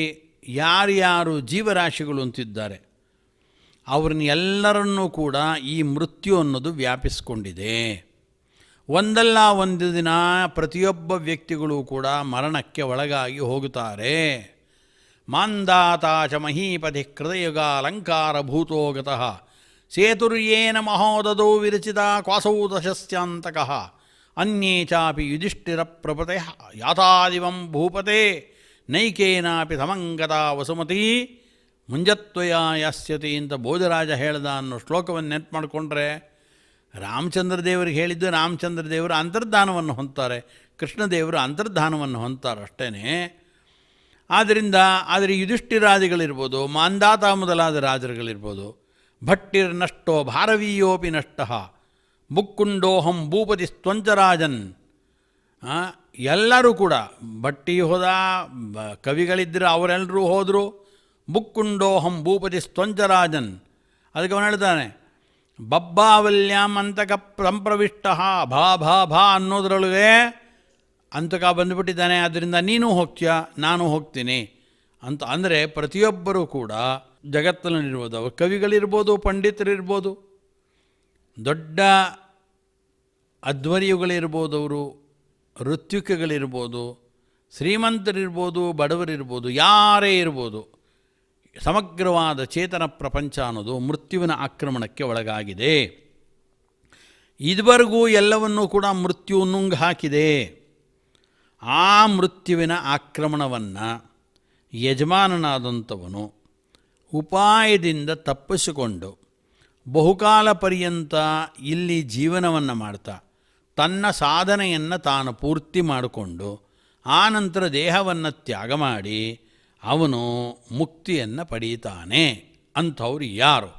ಯಾರ್ಯಾರು ಜೀವರಾಶಿಗಳು ಅಂತಿದ್ದಾರೆ ಅವ್ರನ್ನ ಎಲ್ಲರನ್ನೂ ಕೂಡ ಈ ಮೃತ್ಯು ಅನ್ನೋದು ವ್ಯಾಪಿಸ್ಕೊಂಡಿದೆ. ಒಂದಲ್ಲ ಒಂದು ದಿನ ಪ್ರತಿಯೊಬ್ಬ ವ್ಯಕ್ತಿಗಳು ಕೂಡ ಮರಣಕ್ಕೆ ಒಳಗಾಗಿ ಹೋಗುತ್ತಾರೆ. ಮಾಂದಾತಾಚ ಮಹೀಪತಿ ಕೃತಯುಗ ಅಲಂಕಾರ ಭೂತೋಗತಃ ಸೇತುರ್ಯೇನ ಮಹೋದದೋ ವಿರಚಿತ ಕ್ವಾಸೌ ದಶಸ್ಯಾಂತಕಃ ಅನ್ಯೇ ಚಾಪಿ ಯುಧಿಷ್ಠಿರ ಪ್ರಪತೆ ಯಾತಾದಿವಂ ಭೂಪತೆ ನೈಕೇನಾಪಿ ಸಮಂಗತ ವಸುಮತಿ ಮುಂಜತ್ವಯ ಯಾಸ್ಯತಿ ಅಂತ ಭೋಜರಾಜ ಹೇಳ್ದ ಅನ್ನೋ ಶ್ಲೋಕವನ್ನು ನೆನಪು ಮಾಡಿಕೊಂಡ್ರೆ ರಾಮಚಂದ್ರ ದೇವರಿಗೆ ಹೇಳಿದ್ದು ರಾಮಚಂದ್ರ ದೇವರು ಅಂತರ್ಧಾನವನ್ನು ಹೊಂದ್ತಾರೆ, ಕೃಷ್ಣದೇವರು ಅಂತರ್ಧಾನವನ್ನು ಹೊಂದ್ತಾರೆ ಅಷ್ಟೇ. ಆದರೆ ಯುಧಿಷ್ಠಿರಾದಿಗಳಿರ್ಬೋದು, ಮಾಂದಾತ ಮೊದಲಾದ ರಾಜರುಗಳಿರ್ಬೋದು, ಭಟ್ಟಿರ್ ನಷ್ಟೋ ಭಾರವೀಯೋಪಿ ನಷ್ಟ ಬುಕ್ಕುಂಡೋಹಂ ಭೂಪತಿ ಸ್ತಂಚರಾಜನ್, ಎಲ್ಲರೂ ಕೂಡ ಭಟ್ಟಿ ಹೋದ, ಕವಿಗಳಿದ್ದರೆ ಅವರೆಲ್ಲರೂ ಹೋದರು. ಬುಕ್ಕುಂಡೋಹಂ ಭೂಪತಿ ಸ್ತಂಚರಾಜನ್, ಅದಕ್ಕೆ ಅವನು ಹೇಳ್ತಾನೆ, ಬಬ್ಬಾವಲ್ಯಾಂ ಅಂತಕ ಸಂಪ್ರವಿಷ್ಟ ಭಾ ಭಾ ಭಾ ಅನ್ನೋದ್ರೊಳಗೆ ಅಂತಕ ಬಂದುಬಿಟ್ಟಿದ್ದಾನೆ, ಆದ್ದರಿಂದ ನೀನು ಹೋಗ್ತೀಯ, ನಾನು ಹೋಗ್ತೀನಿ ಅಂತ. ಅಂದರೆ ಪ್ರತಿಯೊಬ್ಬರೂ ಕೂಡ ಜಗತ್ತಿನಲ್ಲಿರ್ಬೋದು, ಅವರು ಕವಿಗಳಿರ್ಬೋದು, ಪಂಡಿತರಿರ್ಬೋದು, ದೊಡ್ಡ ಅಧ್ವರ್ಯುಗಳಿರ್ಬೋದು, ಅವರು ಋತ್ವಿಕಗಳಿರ್ಬೋದು, ಶ್ರೀಮಂತರಿರ್ಬೋದು, ಬಡವರಿರ್ಬೋದು, ಯಾರೇ ಇರ್ಬೋದು, ಸಮಗ್ರವಾದ ಚೇತನ ಪ್ರಪಂಚ ಅನ್ನೋದು ಮೃತ್ಯುವಿನ ಆಕ್ರಮಣಕ್ಕೆ ಒಳಗಾಗಿದೆ. ಇದುವರೆಗೂ ಎಲ್ಲವನ್ನೂ ಕೂಡ ಮೃತ್ಯು ನುಂಗು ಹಾಕಿದೆ. ಆ ಮೃತ್ಯುವಿನ ಆಕ್ರಮಣವನ್ನು ಯಜಮಾನನಾದಂಥವನು ಉಪಾಯದಿಂದ ತಪ್ಪಿಸಿಕೊಂಡು ಬಹುಕಾಲ ಪರ್ಯಂತ ಇಲ್ಲಿ ಜೀವನವನ್ನು ಮಾಡ್ತಾ ತನ್ನ ಸಾಧನೆಯನ್ನು ತಾನು ಪೂರ್ತಿ ಮಾಡಿಕೊಂಡು ಆನಂತರ ದೇಹವನ್ನು ತ್ಯಾಗ ಮಾಡಿ ಅವನು ಮುಕ್ತಿಯನ್ನು ಪಡೀತಾನೆ. ಅಂಥವ್ರು ಯಾರು,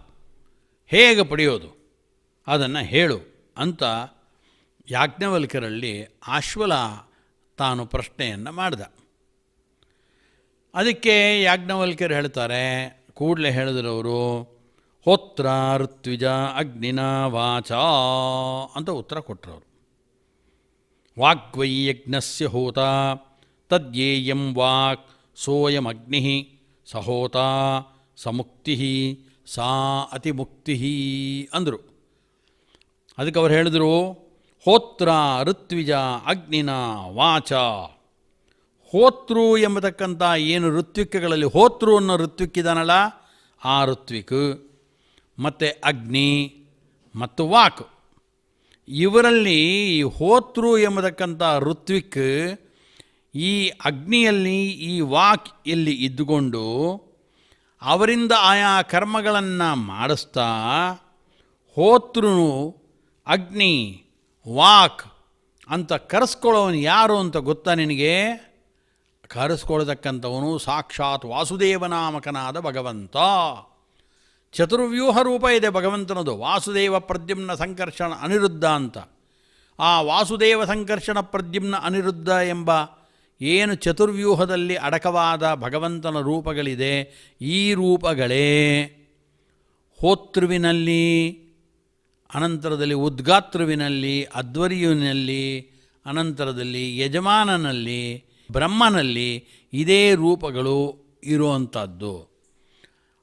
ಹೇಗೆ ಪಡೆಯೋದು ಅದನ್ನು ಹೇಳು ಅಂತ ಯಾಜ್ಞವಲ್ಕ್ಯರಲ್ಲಿ ಆಶ್ವಲ ತಾನು ಪ್ರಶ್ನೆಯನ್ನು ಮಾಡಿದ. ಅದಕ್ಕೆ ಯಾಜ್ಞವಲ್ಕ್ಯರು ಹೇಳ್ತಾರೆ, ಕೂಡಲೇ ಹೇಳಿದ್ರವರು, ಹೋತ್ರ ಋತ್ವಿಜ ಅಗ್ನಿನ ವಾಚ ಅಂತ ಉತ್ತರ ಕೊಟ್ಟರವರು. ವಾಗ್ವೈ ಯಜ್ಞಸ್ಯ ಹೋತ ತದ್ಯೇಯಂ ವಾಕ್ ಸೋಯಮಗ್ನಿ ಸಹೋತ ಸಮುಕ್ತಿ ಸಾ ಅತಿಮುಕ್ತಿ ಅಂದರು. ಅದಕ್ಕೆ ಅವ್ರು ಹೇಳಿದರು, ಹೋತ್ರ ಋತ್ವಿಜ ಅಗ್ನಿನ ವಾಚ. ಹೋತೃ ಎಂಬತಕ್ಕಂಥ ಏನು ಋತ್ವಿಕ್ಗಳಲ್ಲಿ ಹೋತೃ ಅನ್ನೋ ಋತ್ವಿಕ್ಕಿದಾನಲ್ಲ ಆ ಋತ್ವಿಕ್, ಮತ್ತು ಅಗ್ನಿ ಮತ್ತು ವಾಕ್, ಇವರಲ್ಲಿ ಈ ಹೋತೃ ಎಂಬತಕ್ಕಂಥ ಋತ್ವಿಕ್ ಈ ಅಗ್ನಿಯಲ್ಲಿ ಈ ವಾಕ್ ಇಲ್ಲಿ ಇದ್ದುಕೊಂಡು ಅವರಿಂದ ಆಯಾ ಕರ್ಮಗಳನ್ನು ಮಾಡಿಸ್ತಾ, ಹೋತೃ ಅಗ್ನಿ ವಾಕ್ ಅಂತ ಕರೆಸ್ಕೊಳ್ಳೋನು ಯಾರು ಅಂತ ಗೊತ್ತಾ ನಿನಗೆ? ಕರೆಸ್ಕೊಳ್ತಕ್ಕಂಥವನು ಸಾಕ್ಷಾತ್ ವಾಸುದೇವನಾಮಕನಾದ ಭಗವಂತ. ಚತುರ್ವ್ಯೂಹ ರೂಪ ಇದೆ ಭಗವಂತನದು, ವಾಸುದೇವ ಪ್ರದ್ಯುಮ್ನ ಸಂಕರ್ಷಣ ಅನಿರುದ್ಧ ಅಂತ. ಆ ವಾಸುದೇವ ಸಂಕರ್ಷಣ ಪ್ರದ್ಯುಮ್ನ ಅನಿರುದ್ಧ ಎಂಬ ಏನು ಚತುರ್ವ್ಯೂಹದಲ್ಲಿ ಅಡಕವಾದ ಭಗವಂತನ ರೂಪಗಳಿದೆ, ಈ ರೂಪಗಳೇ ಹೋತೃವಿನಲ್ಲಿ, ಅನಂತರದಲ್ಲಿ ಉದ್ಗಾತೃವಿನಲ್ಲಿ, ಅಧ್ವರ್ಯುವಿನಲ್ಲಿ, ಅನಂತರದಲ್ಲಿ ಯಜಮಾನನಲ್ಲಿ, ಬ್ರಹ್ಮನಲ್ಲಿ ಇದೇ ರೂಪಗಳು ಇರುವಂಥದ್ದು.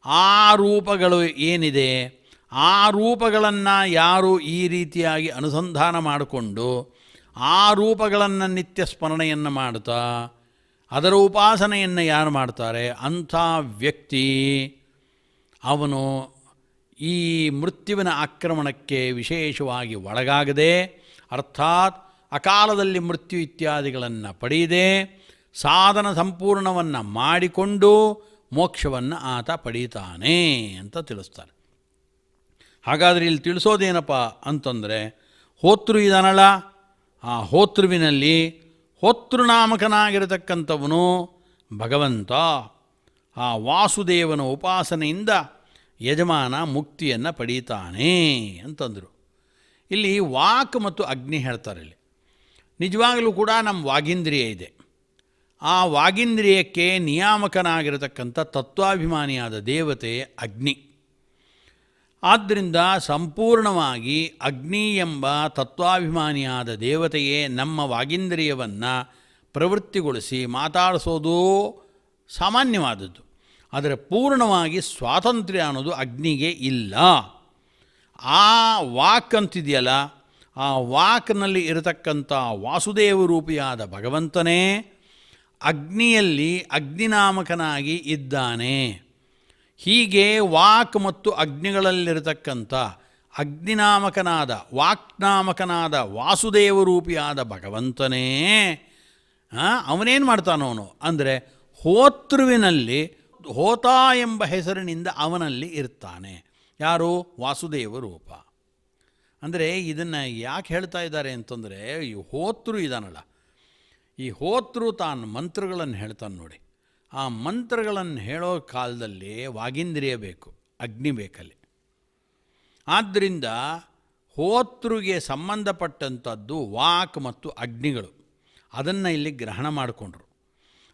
ಆ ರೂಪಗಳು ಏನಿದೆ, ಆ ರೂಪಗಳನ್ನು ಯಾರು ಈ ರೀತಿಯಾಗಿ ಅನುಸಂಧಾನ ಮಾಡಿಕೊಂಡು ಆ ರೂಪಗಳನ್ನು ನಿತ್ಯ ಸ್ಮರಣೆಯನ್ನು ಮಾಡ್ತಾ ಅದರ ಉಪಾಸನೆಯನ್ನು ಯಾರು ಮಾಡ್ತಾರೆ, ಅಂಥ ವ್ಯಕ್ತಿ ಅವನು ಈ ಮೃತ್ಯುವಿನ ಆಕ್ರಮಣಕ್ಕೆ ವಿಶೇಷವಾಗಿ ಒಳಗಾಗದೆ, ಅರ್ಥಾತ್ ಅಕಾಲದಲ್ಲಿ ಮೃತ್ಯು ಇತ್ಯಾದಿಗಳನ್ನು ಪಡೆಯದೆ ಸಾಧನ ಸಂಪೂರ್ಣವನ್ನು ಮಾಡಿಕೊಂಡು ಮೋಕ್ಷವನ್ನು ಆತ ಪಡೀತಾನೆ ಅಂತ ತಿಳಿಸ್ತಾರೆ. ಹಾಗಾದರೆ ಇಲ್ಲಿ ತಿಳಿಸೋದೇನಪ್ಪ ಅಂತಂದರೆ, ಹೋತೃ ಇದಾನಲ್ಲ, ಆ ಹೋತೃವಿನಲ್ಲಿ ಹೋತೃನಾಮಕನಾಗಿರತಕ್ಕಂಥವನು ಭಗವಂತ. ಆ ವಾಸುದೇವನ ಉಪಾಸನೆಯಿಂದ ಯಜಮಾನ ಮುಕ್ತಿಯನ್ನು ಪಡೀತಾನೆ ಅಂತಂದರು. ಇಲ್ಲಿ ವಾಕ್ ಮತ್ತು ಅಗ್ನಿ ಹೇಳ್ತಾರೆ. ಇಲ್ಲಿ ನಿಜವಾಗಲೂ ಕೂಡ ನಮ್ಮ ವಾಗೀಂದ್ರಿಯ ಇದೆ. ಆ ವಾಗೀಂದ್ರಿಯಕ್ಕೆ ನಿಯಾಮಕನಾಗಿರತಕ್ಕಂಥ ತತ್ವಾಭಿಮಾನಿಯಾದ ದೇವತೆ ಅಗ್ನಿ. ಆದ್ದರಿಂದ ಸಂಪೂರ್ಣವಾಗಿ ಅಗ್ನಿ ಎಂಬ ತತ್ವಾಭಿಮಾನಿಯಾದ ದೇವತೆಯೇ ನಮ್ಮ ವಾಗೀಂದ್ರಿಯವನ್ನು ಪ್ರವೃತ್ತಿಗೊಳಿಸಿ ಮಾತಾಡಿಸೋದು ಸಾಮಾನ್ಯವಾದದ್ದು. ಆದರೆ ಪೂರ್ಣವಾಗಿ ಸ್ವಾತಂತ್ರ್ಯ ಅನ್ನೋದು ಅಗ್ನಿಗೆ ಇಲ್ಲ. ಆ ವಾಕ್ ಅಂತಿದೆಯಲ್ಲ, ಆ ವಾಕ್ನಲ್ಲಿ ಇರತಕ್ಕಂಥ ವಾಸುದೇವ ರೂಪಿಯಾದ ಭಗವಂತನೇ ಅಗ್ನಿಯಲ್ಲಿ ಅಗ್ನಿನಾಮಕನಾಗಿ ಇದ್ದಾನೆ. ಹೀಗೆ ವಾಕ್ ಮತ್ತು ಅಗ್ನಿಗಳಲ್ಲಿರತಕ್ಕಂಥ ಅಗ್ನಿನಾಮಕನಾದ ವಾಕ್ನಾಮಕನಾದ ವಾಸುದೇವ ರೂಪಿಯಾದ ಭಗವಂತನೇ ಅವನೇನು ಮಾಡ್ತಾನವನು ಅಂದರೆ ಹೋತೃವಿನಲ್ಲಿ ಹೋತ ಎಂಬ ಹೆಸರಿನಿಂದ ಅವನಲ್ಲಿ ಇರ್ತಾನೆ. ಯಾರು? ವಾಸುದೇವ ರೂಪ. ಅಂದರೆ ಇದನ್ನು ಯಾಕೆ ಹೇಳ್ತಾ ಇದ್ದಾರೆ ಅಂತಂದರೆ, ಈ ಹೋತೃ ಇದಾನಲ್ಲ, ಈ ಹೋತೃ ತಾನು ಮಂತ್ರಗಳನ್ನು ಹೇಳ್ತಾನೆ ನೋಡಿ. ಆ ಮಂತ್ರಗಳನ್ನು ಹೇಳೋ ಕಾಲದಲ್ಲಿ ವಾಗೀಂದ್ರಿಯ ಬೇಕು, ಅಗ್ನಿ ಬೇಕಲ್ಲಿ. ಆದ್ದರಿಂದ ಹೋತೃಗೆ ಸಂಬಂಧಪಟ್ಟಂಥದ್ದು ವಾಕ್ ಮತ್ತು ಅಗ್ನಿಗಳು, ಅದನ್ನು ಇಲ್ಲಿ ಗ್ರಹಣ ಮಾಡಿಕೊಂಡ್ರು.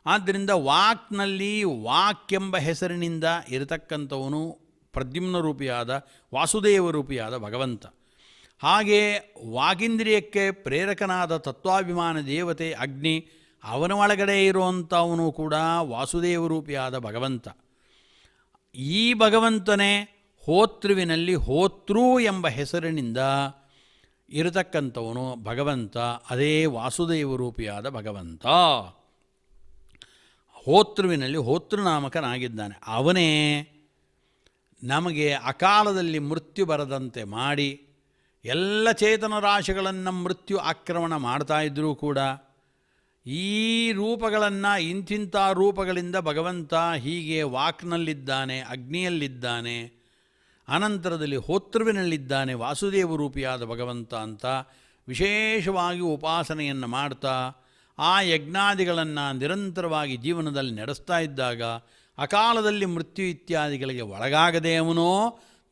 ಆದ್ದರಿಂದ ವಾಕ್ನಲ್ಲಿ ವಾಕ್ಯೆಂಬ ಹೆಸರಿನಿಂದ ಇರತಕ್ಕಂಥವನು ಪ್ರದ್ಯುಮ್ನ ರೂಪಿಯಾದ ವಾಸುದೇವ ರೂಪಿಯಾದ ಭಗವಂತ. ಹಾಗೆ ವಾಗೀಂದ್ರಿಯಕ್ಕೆ ಪ್ರೇರಕನಾದ ತತ್ವಾಭಿಮಾನ ದೇವತೆ ಅಗ್ನಿ, ಅವನ ಒಳಗಡೆ ಇರುವಂಥವನು ಕೂಡ ವಾಸುದೇವ ರೂಪಿಯಾದ ಭಗವಂತ. ಈ ಭಗವಂತನೇ ಹೋತೃವಿನಲ್ಲಿ ಹೋತೃ ಎಂಬ ಹೆಸರಿನಿಂದ ಇರತಕ್ಕಂಥವನು ಭಗವಂತ, ಅದೇ ವಾಸುದೇವ ರೂಪಿಯಾದ ಭಗವಂತ. ಹೋತೃವಿನಲ್ಲಿ ಹೋತೃನಾಮಕನಾಗಿದ್ದಾನೆ. ಅವನೇ ನಮಗೆ ಅಕಾಲದಲ್ಲಿ ಮೃತ್ಯು ಬರದಂತೆ ಮಾಡಿ, ಎಲ್ಲ ಚೇತನ ರಾಶಿಗಳನ್ನು ಮೃತ್ಯು ಆಕ್ರಮಣ ಮಾಡ್ತಾಯಿದ್ರೂ ಕೂಡ ಈ ರೂಪಗಳನ್ನು ಇಂತಿಂಥ ರೂಪಗಳಿಂದ ಭಗವಂತ ಹೀಗೆ ವಾಕ್ನಲ್ಲಿದ್ದಾನೆ, ಅಗ್ನಿಯಲ್ಲಿದ್ದಾನೆ, ಅನಂತರದಲ್ಲಿ ಹೋತೃವಿನಲ್ಲಿದ್ದಾನೆ, ವಾಸುದೇವ ರೂಪಿಯಾದ ಭಗವಂತ ಅಂತ ವಿಶೇಷವಾಗಿ ಉಪಾಸನೆಯನ್ನು ಮಾಡ್ತಾ ಆ ಯಜ್ಞಾದಿಗಳನ್ನು ನಿರಂತರವಾಗಿ ಜೀವನದಲ್ಲಿ ನಡೆಸ್ತಾ ಇದ್ದಾಗ ಅಕಾಲದಲ್ಲಿ ಮೃತ್ಯು ಇತ್ಯಾದಿಗಳಿಗೆ ಒಳಗಾಗದೆ ಅವನು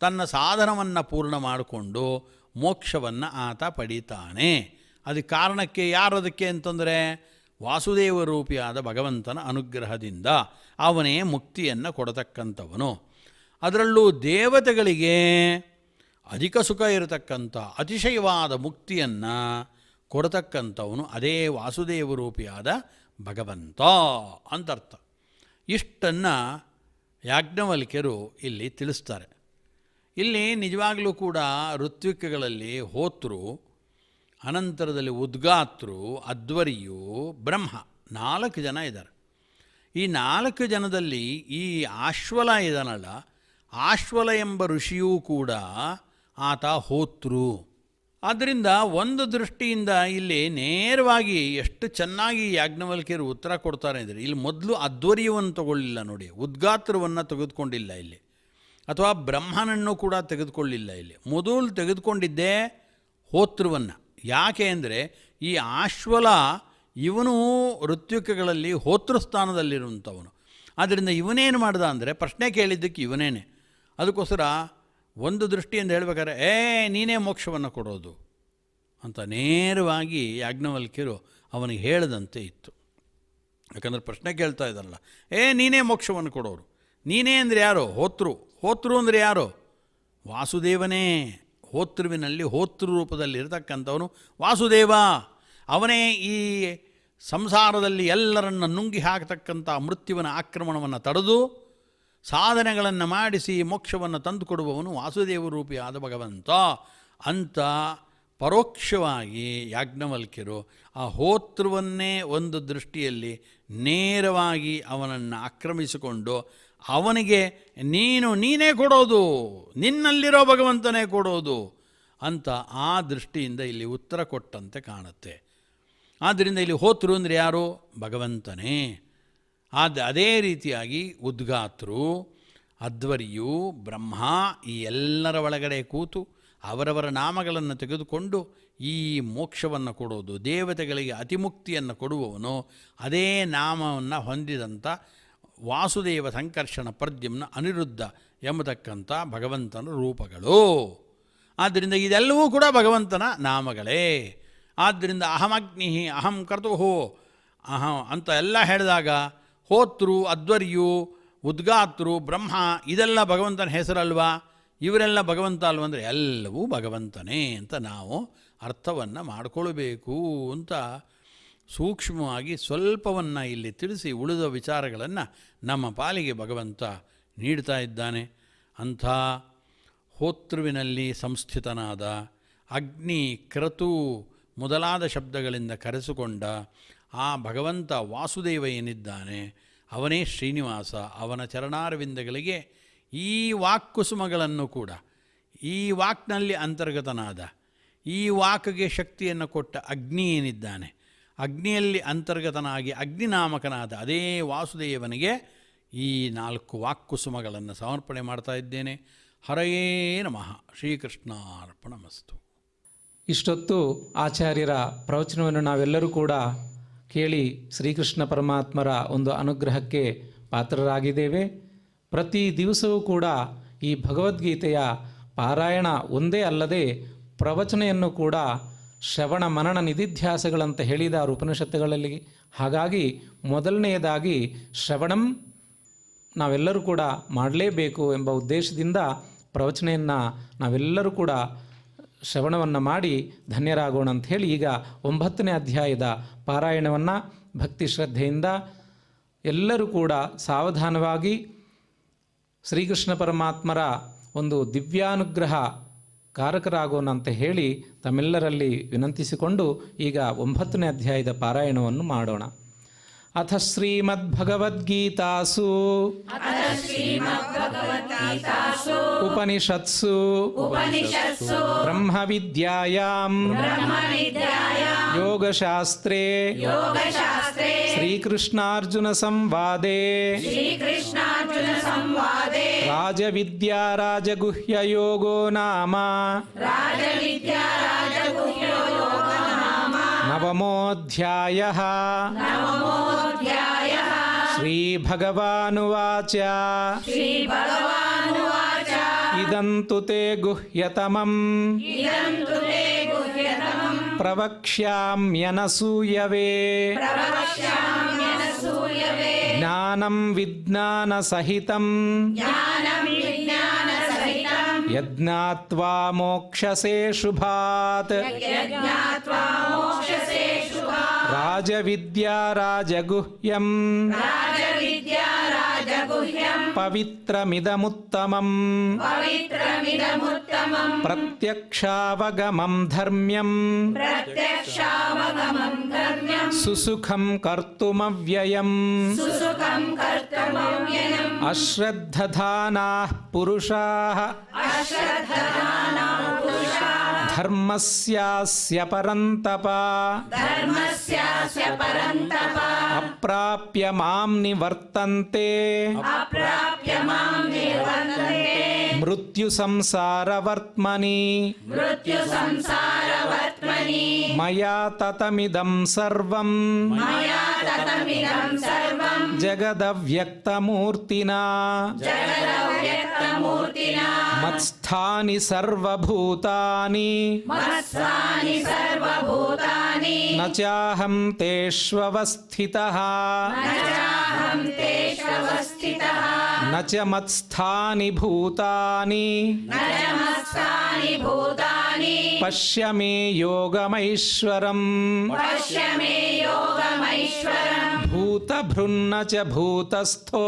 ತನ್ನ ಸಾಧನವನ್ನು ಪೂರ್ಣ ಮಾಡಿಕೊಂಡು ಮೋಕ್ಷವನ್ನು ಆತ ಪಡೀತಾನೆ. ಅದಕ್ಕೆ ಕಾರಣಕ್ಕೆ ಯಾರದಕ್ಕೆ ಅಂತಂದರೆ ವಾಸುದೇವ ರೂಪಿಯಾದ ಭಗವಂತನ ಅನುಗ್ರಹದಿಂದ ಅವನೇ ಮುಕ್ತಿಯನ್ನು ಕೊಡತಕ್ಕಂಥವನು. ಅದರಲ್ಲೂ ದೇವತೆಗಳಿಗೆ ಅಧಿಕ ಸುಖ ಇರತಕ್ಕಂಥ ಅತಿಶಯವಾದ ಮುಕ್ತಿಯನ್ನು ಕೊಡತಕ್ಕಂಥವನು ಅದೇ ವಾಸುದೇವ ರೂಪಿಯಾದ ಭಗವಂತ ಅಂತರ್ಥ. ಇಷ್ಟನ್ನು ಯಾಜ್ಞವಲ್ಕ್ಯರು ಇಲ್ಲಿ ತಿಳಿಸ್ತಾರೆ. ಇಲ್ಲಿ ನಿಜವಾಗಲೂ ಕೂಡ ಋತ್ವಿಕ್ಗಳಲ್ಲಿ ಹೋತೃ, ಅನಂತರದಲ್ಲಿ ಉದ್ಗಾತೃ, ಅಧ್ವರ್ಯು, ಬ್ರಹ್ಮ 4 ಜನ ಇದ್ದಾರೆ. ಈ 4 ಜನದಲ್ಲಿ ಈ ಆಶ್ವಲ ಇದನಲ್ಲ, ಆಶ್ವಲ ಎಂಬ ಋಷಿಯೂ ಕೂಡ ಆತ ಹೋತೃ. ಆದ್ದರಿಂದ ಒಂದು ದೃಷ್ಟಿಯಿಂದ ಇಲ್ಲಿ ನೇರವಾಗಿ ಎಷ್ಟು ಚೆನ್ನಾಗಿ ಯಾಜ್ಞವಲ್ಕ್ಯರು ಉತ್ತರ ಕೊಡ್ತಾರೆ ಅಂದರೆ, ಇಲ್ಲಿ ಮೊದಲು ಅಧ್ವರ್ಯವನ್ನು ತಗೊಳ್ಳಿಲ್ಲ ನೋಡಿ, ಉದ್ಗಾತ್ರವನ್ನು ತೆಗೆದುಕೊಂಡಿಲ್ಲ ಇಲ್ಲಿ, ಅಥವಾ ಬ್ರಹ್ಮನನ್ನು ಕೂಡ ತೆಗೆದುಕೊಳ್ಳಿಲ್ಲ ಇಲ್ಲಿ. ಮೊದಲು ತೆಗೆದುಕೊಂಡಿದ್ದೇ ಹೋತೃವನ್ನು. ಯಾಕೆ ಅಂದರೆ ಈ ಆಶ್ವಲ ಇವನು ಋತ್ವಿಕಗಳಲ್ಲಿ ಹೋತೃಸ್ಥಾನದಲ್ಲಿರುವಂಥವನು. ಆದ್ದರಿಂದ ಇವನೇನು ಮಾಡ್ದ ಅಂದರೆ ಪ್ರಶ್ನೆ ಕೇಳಿದ್ದಕ್ಕೆ ಇವನೇನೆ. ಅದಕ್ಕೋಸ್ಕರ ಒಂದು ದೃಷ್ಟಿಯಿಂದ ಹೇಳ್ಬೇಕಾದ್ರೆ ನೀನೇ ಮೋಕ್ಷವನ್ನು ಕೊಡೋದು ಅಂತ ನೇರವಾಗಿ ಯಾಜ್ಞವಲ್ಕ್ಯರು ಅವನಿಗೆ ಹೇಳದಂತೆ ಇತ್ತು. ಯಾಕಂದರೆ ಪ್ರಶ್ನೆ ಕೇಳ್ತಾ ಇದ್ದಾರಲ್ಲ, ನೀನೇ ಮೋಕ್ಷವನ್ನು ಕೊಡೋರು. ನೀನೇ ಅಂದರೆ ಯಾರು? ಹೋತೃ ಅಂದರೆ ಯಾರು? ವಾಸುದೇವನೇ. ಹೋತೃವಿನಲ್ಲಿ ಹೋತೃ ರೂಪದಲ್ಲಿರತಕ್ಕಂಥವನು ವಾಸುದೇವ. ಅವನೇ ಈ ಸಂಸಾರದಲ್ಲಿ ಎಲ್ಲರನ್ನು ನುಂಗಿ ಹಾಕತಕ್ಕಂಥ ಮೃತ್ಯುವಿನ ಆಕ್ರಮಣವನ್ನು ತಡೆದು ಸಾಧನೆಗಳನ್ನು ಮಾಡಿಸಿ ಮೋಕ್ಷವನ್ನು ತಂದುಕೊಡುವವನು ವಾಸುದೇವ ರೂಪಿಯಾದ ಭಗವಂತ ಅಂತ ಪರೋಕ್ಷವಾಗಿ ಯಾಜ್ಞವಲ್ಕ್ಯರು ಆ ಹೋತೃವನ್ನೇ ಒಂದು ದೃಷ್ಟಿಯಲ್ಲಿ ನೇರವಾಗಿ ಅವನನ್ನು ಆಕ್ರಮಿಸಿಕೊಂಡು ಅವನಿಗೆ ನೀನೇ ಕೊಡೋದು, ನಿನ್ನಲ್ಲಿರೋ ಭಗವಂತನೇ ಕೊಡೋದು ಅಂತ ಆ ದೃಷ್ಟಿಯಿಂದ ಇಲ್ಲಿ ಉತ್ತರ ಕೊಟ್ಟಂತೆ ಕಾಣುತ್ತೆ. ಆದ್ದರಿಂದ ಇಲ್ಲಿ ಹೋತೃ ಅಂದರೆ ಯಾರು? ಭಗವಂತನೇ. ಅದೇ ರೀತಿಯಾಗಿ ಉದ್ಗಾತೃ, ಅಧ್ವರ್ಯು, ಬ್ರಹ್ಮ ಈ ಎಲ್ಲರ ಒಳಗಡೆ ಕೂತು ಅವರವರ ನಾಮಗಳನ್ನು ತೆಗೆದುಕೊಂಡು ಈ ಮೋಕ್ಷವನ್ನು ಕೊಡೋದು, ದೇವತೆಗಳಿಗೆ ಅತಿಮುಕ್ತಿಯನ್ನು ಕೊಡುವವನು ಅದೇ ನಾಮವನ್ನು ಹೊಂದಿದಂಥ ವಾಸುದೇವ, ಸಂಕರ್ಷಣ, ಪ್ರದ್ಯುಮ್ನ, ಅನಿರುದ್ಧ ಎಂಬತಕ್ಕಂಥ ಭಗವಂತನ ರೂಪಗಳು. ಆದ್ದರಿಂದ ಇದೆಲ್ಲವೂ ಕೂಡ ಭಗವಂತನ ನಾಮಗಳೇ. ಆದ್ದರಿಂದ ಅಹಮಗ್ನಿ, ಅಹಂ ಕರ್ತುಹೋ, ಅಂತ ಎಲ್ಲ ಹೇಳಿದಾಗ ಹೋತೃ, ಅಧ್ವರ್ಯು, ಉದ್ಗಾತೃ, ಬ್ರಹ್ಮ ಇದೆಲ್ಲ ಭಗವಂತನ ಹೆಸರಲ್ವಾ? ಇವರೆಲ್ಲ ಭಗವಂತ ಅಲ್ವ ಅಂದರೆ ಎಲ್ಲವೂ ಭಗವಂತನೇ ಅಂತ ನಾವು ಅರ್ಥವನ್ನು ಮಾಡಿಕೊಳ್ಬೇಕು ಅಂತ ಸೂಕ್ಷ್ಮವಾಗಿ ಸ್ವಲ್ಪವನ್ನು ಇಲ್ಲಿ ತಿಳಿಸಿ ಉಳಿದ ವಿಚಾರಗಳನ್ನು ನಮ್ಮ ಪಾಲಿಗೆ ಭಗವಂತ ನೀಡ್ತಾ ಇದ್ದಾನೆ. ಅಂಥ ಹೋತೃವಿನಲ್ಲಿ ಸಂಸ್ಥಿತನಾದ ಅಗ್ನಿ, ಕ್ರತು ಮೊದಲಾದ ಶಬ್ದಗಳಿಂದ ಕರೆಸಿಕೊಂಡ ಆ ಭಗವಂತ ವಾಸುದೇವ ಏನಿದ್ದಾನೆ ಅವನೇ ಶ್ರೀನಿವಾಸ. ಅವನ ಚರಣಾರವಿಂದಗಳಿಗೆ ಈ ವಾಕ್ಕುಸುಮಗಳನ್ನು ಕೂಡ, ಈ ವಾಕ್ನಲ್ಲಿ ಅಂತರ್ಗತನಾದ, ಈ ವಾಕ್ಗೆ ಶಕ್ತಿಯನ್ನು ಕೊಟ್ಟ ಅಗ್ನಿ ಏನಿದ್ದಾನೆ, ಅಗ್ನಿಯಲ್ಲಿ ಅಂತರ್ಗತನಾಗಿ ಅಗ್ನಿನಾಮಕನಾದ ಅದೇ ವಾಸುದೇವನಿಗೆ ಈ 4 ವಾಕ್ಕುಸುಮಗಳನ್ನು ಸಮರ್ಪಣೆ ಮಾಡ್ತಾ ಇದ್ದೇನೆ. ಹರಯೇ ನಮಃ. ಶ್ರೀಕೃಷ್ಣಾರ್ಪಣಮಸ್ತು. ಇಷ್ಟೊತ್ತು ಆಚಾರ್ಯರ ಪ್ರವಚನವನ್ನು ನಾವೆಲ್ಲರೂ ಕೂಡ ಕೇಳಿ ಶ್ರೀಕೃಷ್ಣ ಪರಮಾತ್ಮರ ಒಂದು ಅನುಗ್ರಹಕ್ಕೆ ಪಾತ್ರರಾಗಿದ್ದೇವೆ. ಪ್ರತಿ ದಿವಸವೂ ಕೂಡ ಈ ಭಗವದ್ಗೀತೆಯ ಪಾರಾಯಣ ಒಂದೇ ಅಲ್ಲದೆ ಪ್ರವಚನೆಯನ್ನು ಕೂಡ ಶ್ರವಣ ಮನನ ನಿಧಿಧ್ಯಾಸಗಳಂತ ಹೇಳಿದಾರು ಉಪನಿಷತ್ತುಗಳಲ್ಲಿ. ಹಾಗಾಗಿ ಮೊದಲನೆಯದಾಗಿ ಶ್ರವಣಂ ನಾವೆಲ್ಲರೂ ಕೂಡ ಮಾಡಲೇಬೇಕು ಎಂಬ ಉದ್ದೇಶದಿಂದ ಪ್ರವಚನೆಯನ್ನು ನಾವೆಲ್ಲರೂ ಕೂಡ ಶ್ರವಣವನ್ನು ಮಾಡಿ ಧನ್ಯರಾಗೋಣ ಅಂತ ಹೇಳಿ ಈಗ 9ನೇ ಅಧ್ಯಾಯದ ಪಾರಾಯಣವನ್ನು ಭಕ್ತಿ ಶ್ರದ್ಧೆಯಿಂದ ಎಲ್ಲರೂ ಕೂಡ ಸಾವಧಾನವಾಗಿ ಶ್ರೀಕೃಷ್ಣ ಪರಮಾತ್ಮರ ಒಂದು ದಿವ್ಯಾನುಗ್ರಹ ಕಾರಕರಾಗೋಣ ಅಂತ ಹೇಳಿ ತಮ್ಮೆಲ್ಲರಲ್ಲಿ ವಿನಂತಿಸಿಕೊಂಡು ಈಗ 9ನೇ ಅಧ್ಯಾಯದ ಪಾರಾಯಣವನ್ನು ಮಾಡೋಣ. ಅಥ ಶ್ರೀಮದ್ಭಗವದ್ಗೀತಾಸು ಉಪನಿಷತ್ಸು ಬ್ರಹ್ಮವಿದ್ಯಾಯಾಂ ಯೋಗಶಾಸ್ತ್ರೇ ಶ್ರೀಕೃಷ್ಣಾರ್ಜುನ ಸಂವಾದೇ ರಾಜವಿದ್ಯಾ ರಾಜಗುಹ್ಯ ಯೋಗೋ ನಾಮ ನವಮೋऽಧ್ಯಾಯಃ. ಶ್ರೀಭಗವಾನುವಾಚ ಇದಂತು ತೇ ಗುಹ್ಯತಮಂ ಪ್ರವಕ್ಷ್ಯಾಮ್ಯನಸೂಯವೆ ಜ್ಞಾನಂ ವಿಜ್ಞಾನಸಹಿತಂ ಯಜ್ಞಾತ್ವಾ ಮೋಕ್ಷಸೇ ಶುಭಾತ್. ರಾಜವಿದ್ಯಾ ರಾಜಗುಹ್ಯಂ పవిత్రమిదముత్తమం ప్రత్యక్షావగమం ధర్మ్యం సుసుఖం కర్తుమవ్యయం అశ్రద్ధధానాః పురుషాః ధర్మస్యాస్య పరంతప అప్రాప్య మాం నివర్తంతే మృత్యు సంసారవర్త్మని మయా తతమిదం సర్వం జగదవ్యక్తమూర్తినా మత్స్థాని సర్వభూతాని న చాహం తేష్వస్థితః న చ మత్స్థాని భూతాని పశ్య మే యోగమైశ్వరం భూతభృన్న చ భూతస్థో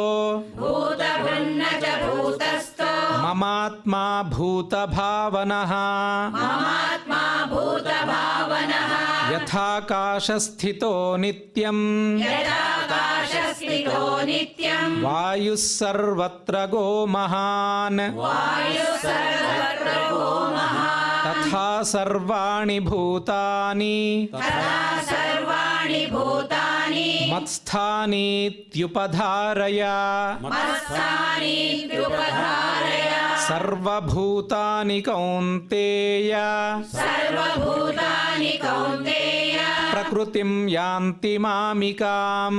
మమాత్మా భూతభావనః యథాకాశస్థితో నిత్యం వాయుః సర్వత్ర గో మహాన్ తథా సర్వాణి భూతాని మత్స్థానీత్యుపధారయ సర్వభూతాని కౌంతేయ ప్రకృతిం యాంతి మామికాం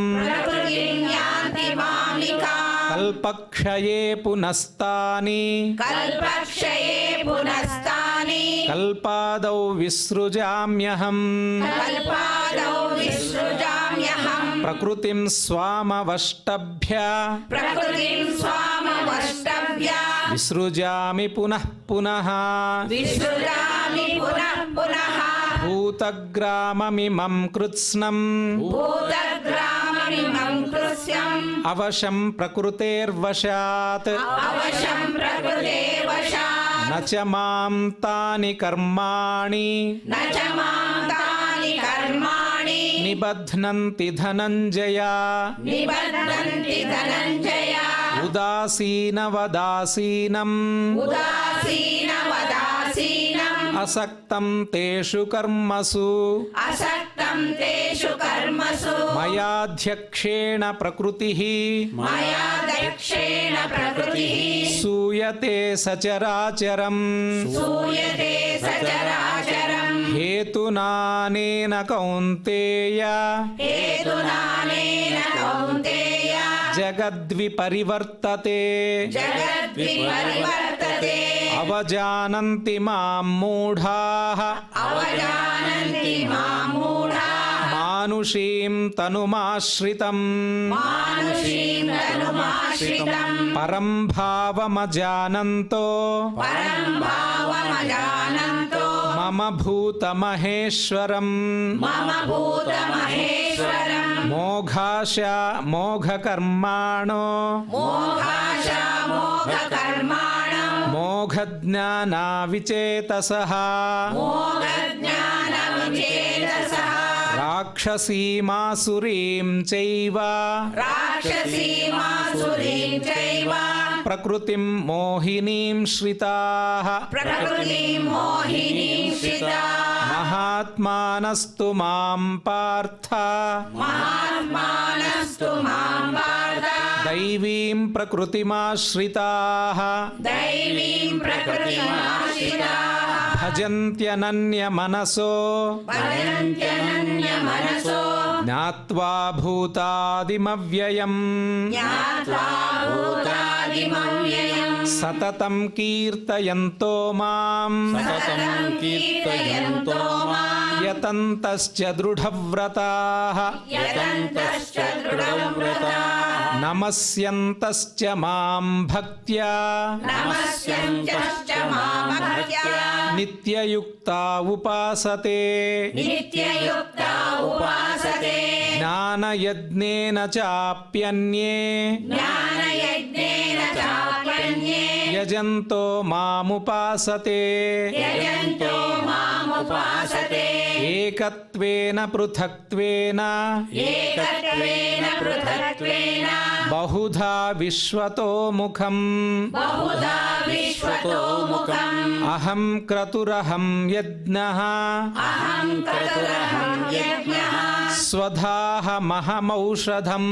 కల్పక్షయే పునస్తాని కల్పాదౌ విసృజామ్యహం ప్రకృతిం స్వామవష్టభ్య విసృజామి పునః పునః భూతగ్రామమిమం కృత్స్నం అవశం ప్రకృతేర్వశాత్ న చ మాం తాని కర్మాణి నిబధ్నంతి ధనంజయ ఉదాసీనవదాసీనం అసక్తం తేషు కర్మసు మయాధ్యక్షేణ ప్రకృతిః సూయతే సచరాచరం హేతునానేన కౌంతేయ జగద్విపరివర్తతే అవజానంతి మాం మూఢాః మానుషీం తనుమాశ్రితం పరం భావమజానంతో మమ భూతమహేశ్వరం మోఘకర్మాణో మోఘజ్ఞానావిచేతసః రాక్షసీమాసురీం చైవ ప్రకృతిం మోహినీం శ్రితాః మహాత్మానస్తు మాం పార్థ దైవీం ప్రకృతిమాశ్రితాః భజంత్యనన్యమనసో జ్ఞాత్వా భూతాదిమవ్యయం సతతం కీర్తయంతో మాం యతంతశ్చ దృఢవ్రతాః నమస్యంతశ్చ మాం భక్త్యా నిత్యయుక్తా ఉపాసతే జ్ఞానయజ్ఞేన చాప్యన్యే यजन्तो मामुपासते यजन्तो मामुपासते एकत्वेन पृथक्त्वेन एकत्वेन पृथक्त्वेन बहुधा विश्वतोमुखम् बहुधा विश्वतोमुखम् अहं क्रतुरहं यज्ञः अहं क्रतुरहं यज्ञः स्वधाहमहमौषधम्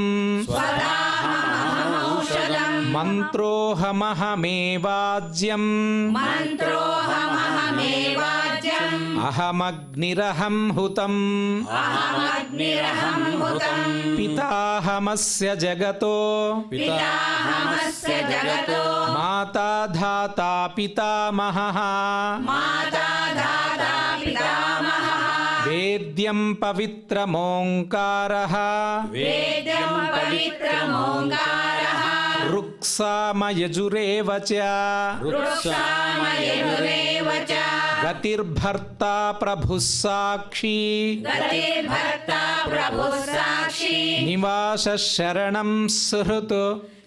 स्वदाहमहमौषधम् मन्त्रोऽहमहमेवाज्यम् मन्त्रोऽहमहमेवाज्यम् अहमग्निरहं हुतम् अहमग्निरहं हुतम् पिताहमस्य जगतो पिताहमस्य जगतो माता धाता पितामहः माता धाता पितामहः वेद्यं पवित्रमोङ्कारः वेद्यं पवित्रमोङ्कारः ऋक्सामयजुरेव च रुक्सामयजुरेव च गतिर्भर्ता प्रभुः साक्षी गतिर्भर्ता प्रभुः साक्षी निवासः शरणं सुहृत्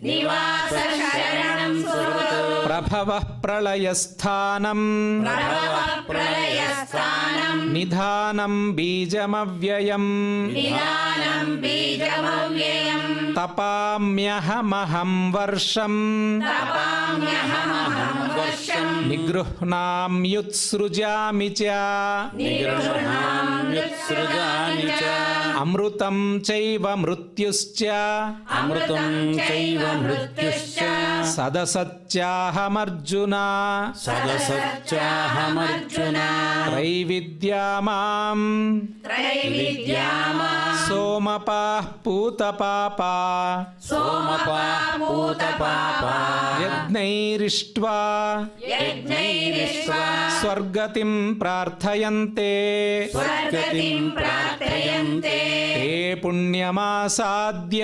निवासशरणं सुहृत् प्रभवः प्रलयस्थानम् प्रभवः प्रलयस्थानं निधानं बीजमव्ययम् निधानं बीजमव्ययम् तपाम्यहमहं वर्षम् तपाम्यहमहं वर्षम् निगृह्णाम्युत्सृजामि च निगृह्णाम्युत्सृजामि च अमृतं चैव मृत्युश्च अमृतं चैव मृत्युश्च सदसच्चाहमर्जुन सदसच्चाहमर्जुन त्रैविद्या मां त्रैविद्या मां सोमपाः पूतपापा सोमपापूतपापा यज्ञैरिष्ट्वा यज्ञैरिष्ट्वा स्वर्गतिं प्रार्थयन्ते स्वर्गतिं प्रार्थयन्ते ते पुण्यमासाद्य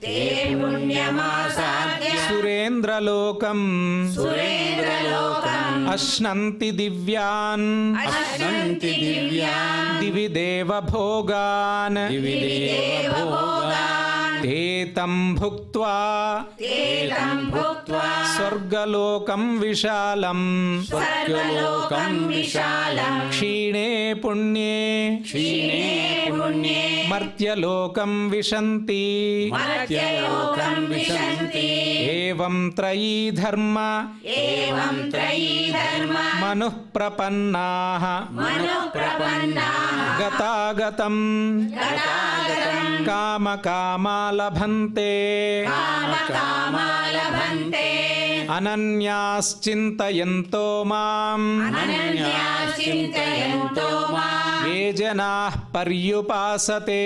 ते पुण्यमासाद्य सुरेन्द्रलोकम् सुरेन्द्रलोकम् अश्नन्ति दिव्यान् अश्नन्ति दिव्यान् दिवि देवभोगान् दिवि देवभोगान् ते तं भुक्त्वा ते तं भुक्त्वा स्वर्गलोकं विशालम् स्वर्गलोकं विशालम् क्षीणे पुण्ये क्षीणे पुण्ये मर्त्यलोकं विशन्ति मर्त्यलोकं विशन्ति एवं त्रयी धर्म एवं त्रयी धर्म मनुः प्रपन्नाः मनुप्रपन्नाः गतागतं गतागतं कामकामा लभन्ते कामकामा लभन्ते अनन्याश्चिन्तयन्तो माम् अनन्याः चिन्तयन्तो माम् ये जनाः पर्युपासते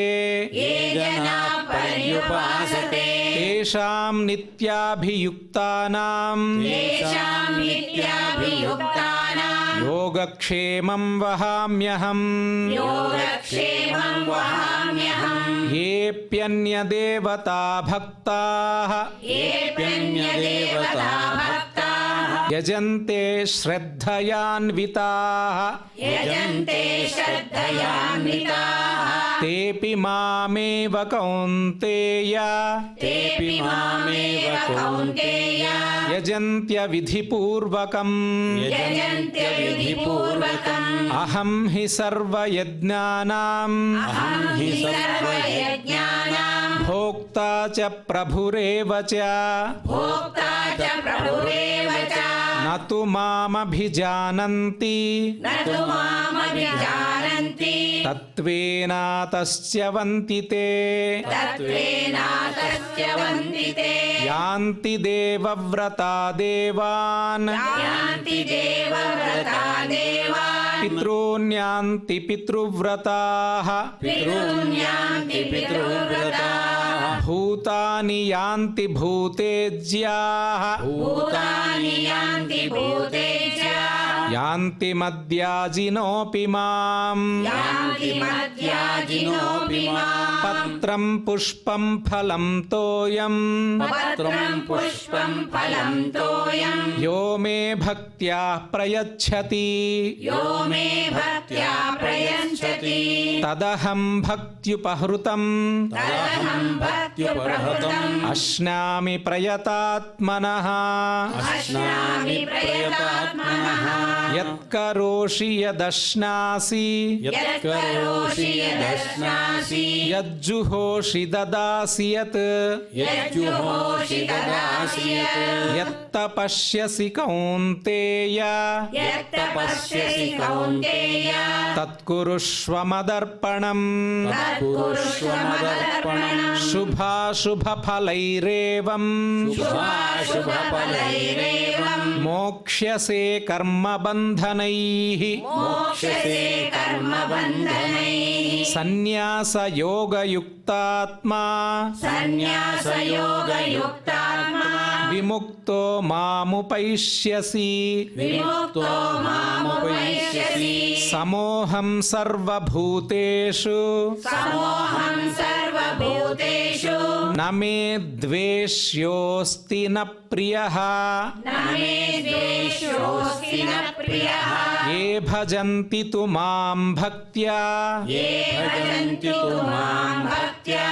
ये जनाः पर्युपासते तेषां नित्याभियुक्तानां तेषां नित्याभियुक्तानां योगक्षेमं वहाम्यहम् योगक्षेमं वहाम्यहम् येऽप्यन्यदेवता भक्ताः येऽप्यन्यदेवता भक्ताः यजन्ते श्रद्धयान्विताः यजन्ते श्रद्धयान्विताः तेऽपि मामेव कौन्तेय तेऽपि मामेव कौन्तेय यजन्त्यविधिपूर्वकम् यजन्त्यविधिपूर्वकम् अहं हि सर्वयज्ञानाम् अहं हि सर्वयज्ञानां भोक्ता च प्रभुरेव च भोक्ता च प्रभुरेव च न तु मामभिजानन्ति न तु मामभिजानन्ति तत्त्वेनातस्य वन्ति ते तत्त्वेनातस्य वन्ति ते यान्ति देवव्रता देवान् यान्ति देवव्रता देवान् पितॄन्यान्ति पितृव्रताः पितॄन् यान्ति पितृव्रताः भूतानि यान्ति भूतेज्याः भूतानि यान्ति भूतेज्याः ಯಾಂತಿ ಮದ್ಯಾಜಿನೋಪಿ ಮಾಂ ಯಾಂತಿ ಮದ್ಯಾಜಿನೋಪಿ ಮಾಂ ಪತ್ರಂ ಪುಷ್ಪಂ ಫಲಂ ತೋಯಂ ಪತ್ರಂ ಪುಷ್ಪಂ ಫಲಂ ತೋಯಂ ಯೋ ಮೇ ಭಕ್ತ್ಯಾ ಪ್ರಯಚ್ಛತಿ ಯೋ ಮೇ ಭಕ್ತ್ಯಾ ಪ್ರಯಚ್ಛತಿ ತದಹಂ ಭಕ್ತ್ಯುಪಹೃತಂ ತದಹಂ ಭಕ್ತ್ಯುಪಹೃತಂ ಅಶ್ನಾಮಿ ಪ್ರಯತಾತ್ಮನಃ ಅಶ್ನಾಮಿ ಪ್ರಯತಾತ್ಮನಃ ಯತ್ಕರೋಷಿ ಯದಶ್ನಾಸಿ ಯತ್ಕರೋಷಿ ಯದಶ್ನಾಸಿ ಯಜ್ಜುಹೋಷಿ ದದಾಸಿ ಯತ್ ಯಜ್ಜುಹೋಷಿ ದದಾಸಿ ಯತ್ ಯತ್ತಪಶ್ಯಸಿ ಕೌಂತೇಯ ಯತ್ತಪಶ್ಯಸಿ ಕೌಂತೇಯ ತತ್ಕುರುಷ್ವ ಮದರ್ಪಣಂ ತತ್ಕುರುಷ್ವ ಮದರ್ಪಣಂ ಶುಭಾಶುಭಫಲೈರೇವಂ ಶುಭಾಶುಭಫಲೈರೇವಂ ಮೋಕ್ಷ್ಯಸೆ ಕರ್ಮಬಂಧನೈಃ ಮೋಕ್ಷಸೆ ಕರ್ಮಬಂಧನೈಃ ಸನ್ಯಾಸಯೋಗಯುಕ್ತಾತ್ಮಾ ಸನ್ಯಾಸಯೋಗಯುಕ್ತಾತ್ಮ ವಿಮುಕ್ತೋ ಮಾಮುಪೈಷ್ಯಸಿ ವಿಮುಕ್ತೋ ಮಾಮುಪೈಷ್ಯಸಿ ಸಮೋಹಂ ಸರ್ವಭೂತೇಷು ಸಮೋಹಂ ಸರ್ವಭೂತೇಷು ನ ಮೇ ದ್ವೇಷ್ಯೋಸ್ತಿ ನ ಪ್ರಿಯಃ ನ ಮೇ ದ್ವೇಷೋಸ್ತಿ ನ ಪ್ರಿಯಃ ಯೇ ಭಜಂತಿ ತು ಮಾಂ ಭಕ್ತ್ಯಾ ಯೇ ಭಜಂತಿ ತು ಮಾಂ ಭಕ್ತ್ಯಾ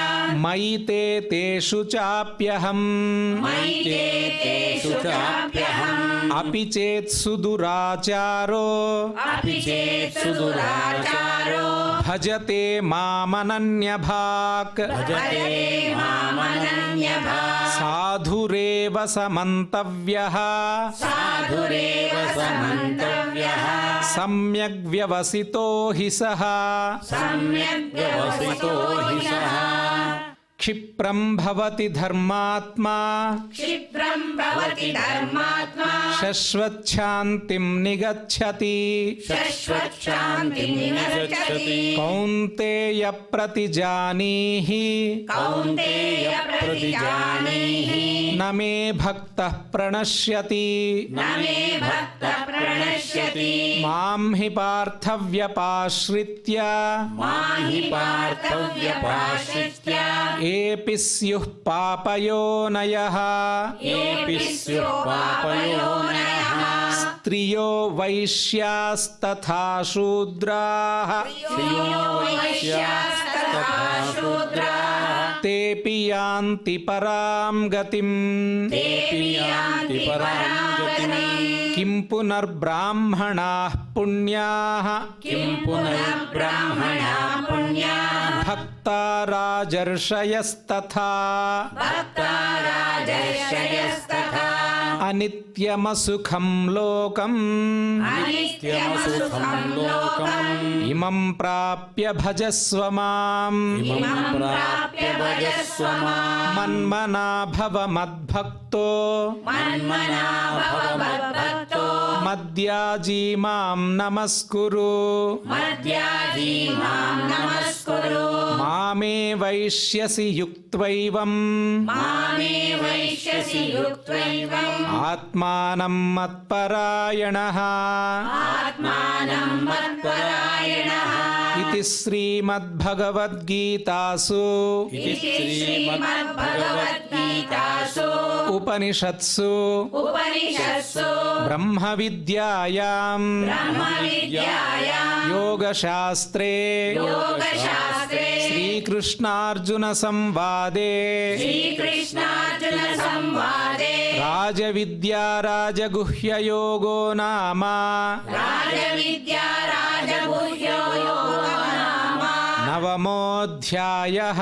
ಮಯಿ ತೇ ತೇಷು ಚಾಪ್ಯಹಂ ಮಯಿ ತೇ ತೇಷು ಚಾಪ್ಯಹಂ ಅಪಿ ಚೇತ್ ಸುದುರಾಚಾರೋ ಅಪಿ ಚೇತ್ ಸುದುರಾಚಾರೋ ಭಜತೆ ಮಾಮನನ್ಯಭಾಕ್ ಭಜತೆ ಮಾಮನನ್ಯಭಾಕ್ ಸಾಧುರೇವ ಸಮಂತವ್ಯಃ ಸಾಧುರೇವ ಸಮಂತವ್ಯಃ ಸಮ್ಯಗ್ ವ್ಯವಸಿತೋ ಹಿ ಸಃ ಸಮ್ಯಕ್ ವ್ಯವಸಿತೋ ಹಿ ಸಃ ಕ್ಷಿಪ್ರಂ ಭವತಿ ಧರ್ಮಾತ್ಮಾ ಕ್ಷಿಪ್ರಂ ಭವತಿ ಧರ್ಮಾತ್ಮಾ ಶಶ್ವಚ್ಛಾಂತಿಂ ನಿಗಚ್ಛತಿ ಶಶ್ವಚ್ಛಾಂತಿಂ ನಿಗಚ್ಚತಿ ಕೌಂತೇಯ ಪ್ರತಿಜಾನೀಹಿ ಕೌಂತೇಯ ಪ್ರತಿಜಾನೀಹಿ ನ ಮೇ ಭಕ್ತಃ ಪ್ರಣಶ್ಯತಿ ನ ಮೇ ಭಕ್ತ ಪ್ರಣಶ್ಯತಿ ಮಾಂ ಹಿ ಪಾರ್ಥವ್ಯಪಾಶ್ರಿತ್ಯ ಮಾಹಿ ಪಾರ್ಥವ್ಯಪಾಶ್ರಿತ್ಯ ಏಪಿ ಸ್ಯುಃ ಪಾಪಯೋನಯಃ ಏಪಿ ಸ್ಯುಃ ಪಾಪಯೋನಯಃ ಸ್ತ್ರಿಯೋ ವೈಶ್ಯಾಸ್ತಥಾ ಶೂದ್ರಾಃ ಶ್ರಿಯೋ ವೈಶ್ಯಾಸ್ತಥಾ ಶೂದ್ರಾಃ ತೇಪಿ ಯಾಂತಿ ಪರಾಂ ಗತಿಂ ತೇಪಿ ಯಾಂತಿ ಪರಾಂ ಗತಿಂ ಕಿಂ ಪುನರ್ಬ್ರಾಹ್ಮಣಾಃ ಪುಣ್ಯಾಃ ಕಿಂ ಪುನಃ ಬ್ರಾಹ್ಮಣಾ ಪುಣ್ಯಾಃ ಭಕ್ತಾ ರಾಜರ್ಷಯಸ್ತಥಾ ಭಕ್ತಾ ರಾಜರ್ಷಯಸ್ತಥಾ ಅನಿತ್ಯಮಸುಖಂ ಲೋಕಂ ಅನಿತ್ಯಮಸುಖಂ ಲೋಕಂ ಇಮಂ ಪ್ರಾಪ್ಯ ಭಜಸ್ವ ಮಾಂ ಇಮಂ ಪ್ರಾಪ್ಯ ಭಜಸ್ವ ಮಾಂ ಮನ್ಮನಾ ಭವ ಮದ್ಭಕ್ತೋ ಮನ್ಮನಾ ಭವ ಮದ್ಭಕ್ತೋ ಮದ್ಯಾಜೀ ಮಾಂ ನಮಸ್ಕುರು ಮದ್ಯಾಜೀ ಮಾಂ ನಮಸ್ಕುರು ಮಾಮೇ ವೈಷ್ಯಸಿ ಯುಕ್ತ್ವೈವಂ ಮಾಮೇ ವೈಶ್ಯಸಿ ಯುಕ್ತ್ವೈವಂ ಆತ್ಮಾನಂ ಮತ್ಪರಾಯಣಃ ಆತ್ಮಾನಂ ಮತ್ಪರಾಯಣಃ ಇತಿ ಶ್ರೀಮದ್ಭಗವದ್ಗೀತಾಸು ಇತಿ ಶ್ರೀಮದ್ಭಗವದ್ಗೀತಾಸು ಉಪನಿಷತ್ಸು ಉಪನಿಷತ್ಸು ಬ್ರಹ್ಮವಿದ್ಯಾಯಾಂ ಬ್ರಹ್ಮವಿದ್ಯಾಯಾಂ ಯೋಗಶಾಸ್ತ್ರೇ ಯೋಗಶಾಸ್ತ್ರೇ ಶ್ರೀಕೃಷ್ಣಾರ್ಜುನ ಸಂವಾದೇ ಶ್ರೀಕೃಷ್ಣಾರ್ಜುನ ಸಂವಾದೇ ರಾಜವಿದ್ಯಾ ರಾಜಗುಹ್ಯಯೋಗೋ ನಾಮ ರಾಜವಿದ್ಯಾ ರಾಜಗುಹ್ಯೋ ಯೋಗೋ ನಾಮ ನವಮೋऽಧ್ಯಾಯಃ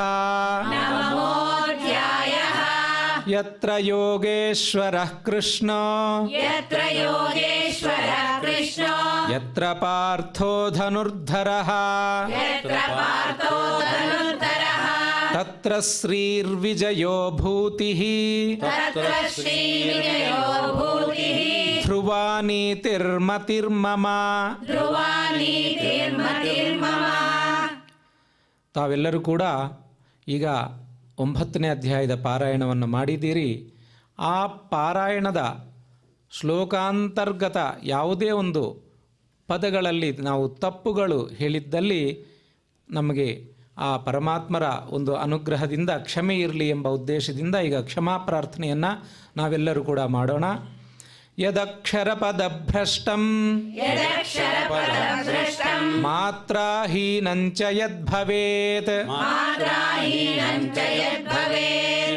ನವಮೋऽಧ್ಯಾಯಃ ಯತ್ರ ಯೋಗೇಶ್ವರಃ ಕೃಷ್ಣೋ ಯತ್ರ ಯೋಗೇಶ್ವರಃ ಕೃಷ್ಣೋ ಯತ್ರ ಪಾರ್ಥೋ ಧನುರ್ಧರಃ ಯತ್ರ ಪಾರ್ಥೋ ಧನುರ್ಧರಃ ತತ್ರ ಶ್ರೀರ್ವಿಜಯೋ ಭೂತಿಃ ತತ್ರ ಶ್ರೀವಿಜಯೋ ಭೂತಿಃ ಧ್ರುವ ನೀತಿರ್ಮತಿರ್ಮಮ. ಧ್ರುವ ನೀತಿರ್ಮತಿರ್ಮಮ. ತಾವೆಲ್ಲರೂ ಕೂಡ ಈಗ 9ನೇ ಅಧ್ಯಾಯದ ಪಾರಾಯಣವನ್ನು ಮಾಡಿದ್ದೀರಿ. ಆ ಪಾರಾಯಣದ ಶ್ಲೋಕಾಂತರ್ಗತ ಯಾವುದೇ ಒಂದು ಪದಗಳಲ್ಲಿ ನಾವು ತಪ್ಪುಗಳು ಹೇಳಿದ್ದಲ್ಲಿ ನಮಗೆ ಆ ಪರಮಾತ್ಮರ ಒಂದು ಅನುಗ್ರಹದಿಂದ ಕ್ಷಮೆ ಇರಲಿ ಎಂಬ ಉದ್ದೇಶದಿಂದ ಈಗ ಕ್ಷಮಾ ಪ್ರಾರ್ಥನೆಯನ್ನು ನಾವೆಲ್ಲರೂ ಕೂಡ ಮಾಡೋಣ. ಯದಕ್ಷರಪದಭ್ರಷ್ಟಂ ಮಾತ್ರಾಹೀನಂಚ ಯದ್ಭವೇತ್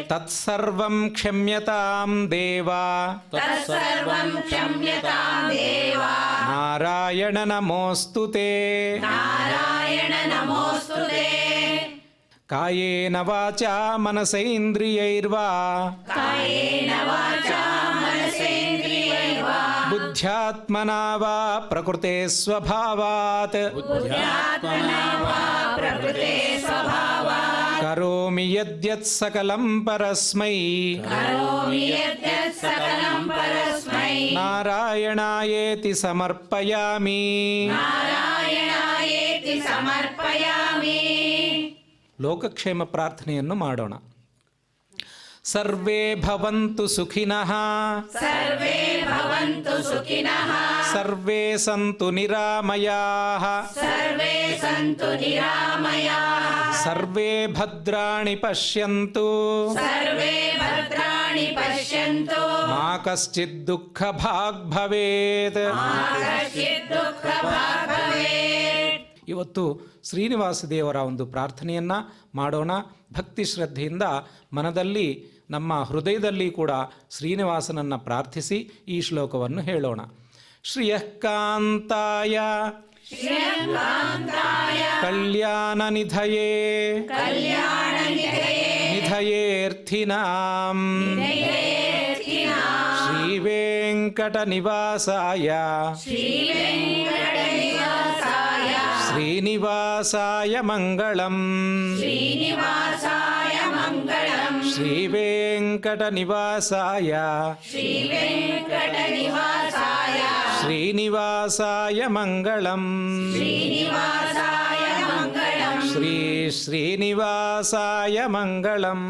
ತತ್ಸರ್ವಂ ಕ್ಷಮ್ಯತಾಂ ದೇವ ನಾರಾಯಣ ನಮೋಸ್ತುತೇ. ಕಾಯೇನ ವಾಚಾ ಮನಸೇಂದ್ರಿಯೈರ್ವಾ ಬುದ್ಧ್ಯಾತ್ಮನಾ ವಾ ಪ್ರಕೃತೆ ಸ್ವಭಾವಾತ್ ಕರೋಮಿ ಯದ್ಯತ್ ಸಕಲಂ ಪರಸ್ಮೈ ನಾರಾಯಣಾಯೇತಿ ಸಮರ್ಪಯಾಮಿ. ಲೋಕಕ್ಷೇಮ ಪ್ರಾರ್ಥನೆಯನ್ನು ಮಾಡೋಣ. ಸರ್ವೇ ಭವಂತು ಸುಖಿನಃ ಸರ್ವೇ ಸಂತು ನಿರಾಮಯಾಃ ಸರ್ವೇ ಭದ್ರಾಣಿ ಪಶ್ಯಂತು ಮಾ ಕಶ್ಚಿತ್ ದುಃಖ ಭಾಗ್ ಭವೇತ್. ಇವತ್ತು ಶ್ರೀನಿವಾಸ ದೇವರ ಒಂದು ಪ್ರಾರ್ಥನೆಯನ್ನು ಮಾಡೋಣ. ಭಕ್ತಿ ಶ್ರದ್ಧೆಯಿಂದ ಮನದಲ್ಲಿ ನಮ್ಮ ಹೃದಯದಲ್ಲಿ ಕೂಡ ಶ್ರೀನಿವಾಸನನ್ನು ಪ್ರಾರ್ಥಿಸಿ ಈ ಶ್ಲೋಕವನ್ನು ಹೇಳೋಣ. ಶ್ರಿಯಃ ಕಾಂತಾಯ ಕಲ್ಯಾಣ ನಿಧಯೇ ನಿಧಯೇರ್ಥಿನಾಂ ಶ್ರೀ ವೆಂಕಟ ನಿವಾಸಾಯ ಶ್ರೀನಿವಾಸಾಯ ಮಂಗಳಂ. ಶ್ರೀ ವೆಂಕಟ ನಿವಾಸಾಯ ಶ್ರೀನಿವಾಸಾಯ ಮಂಗಳಂ. ಶ್ರೀ ಶ್ರೀನಿವಾಸಾಯ ಮಂಗಳಂ.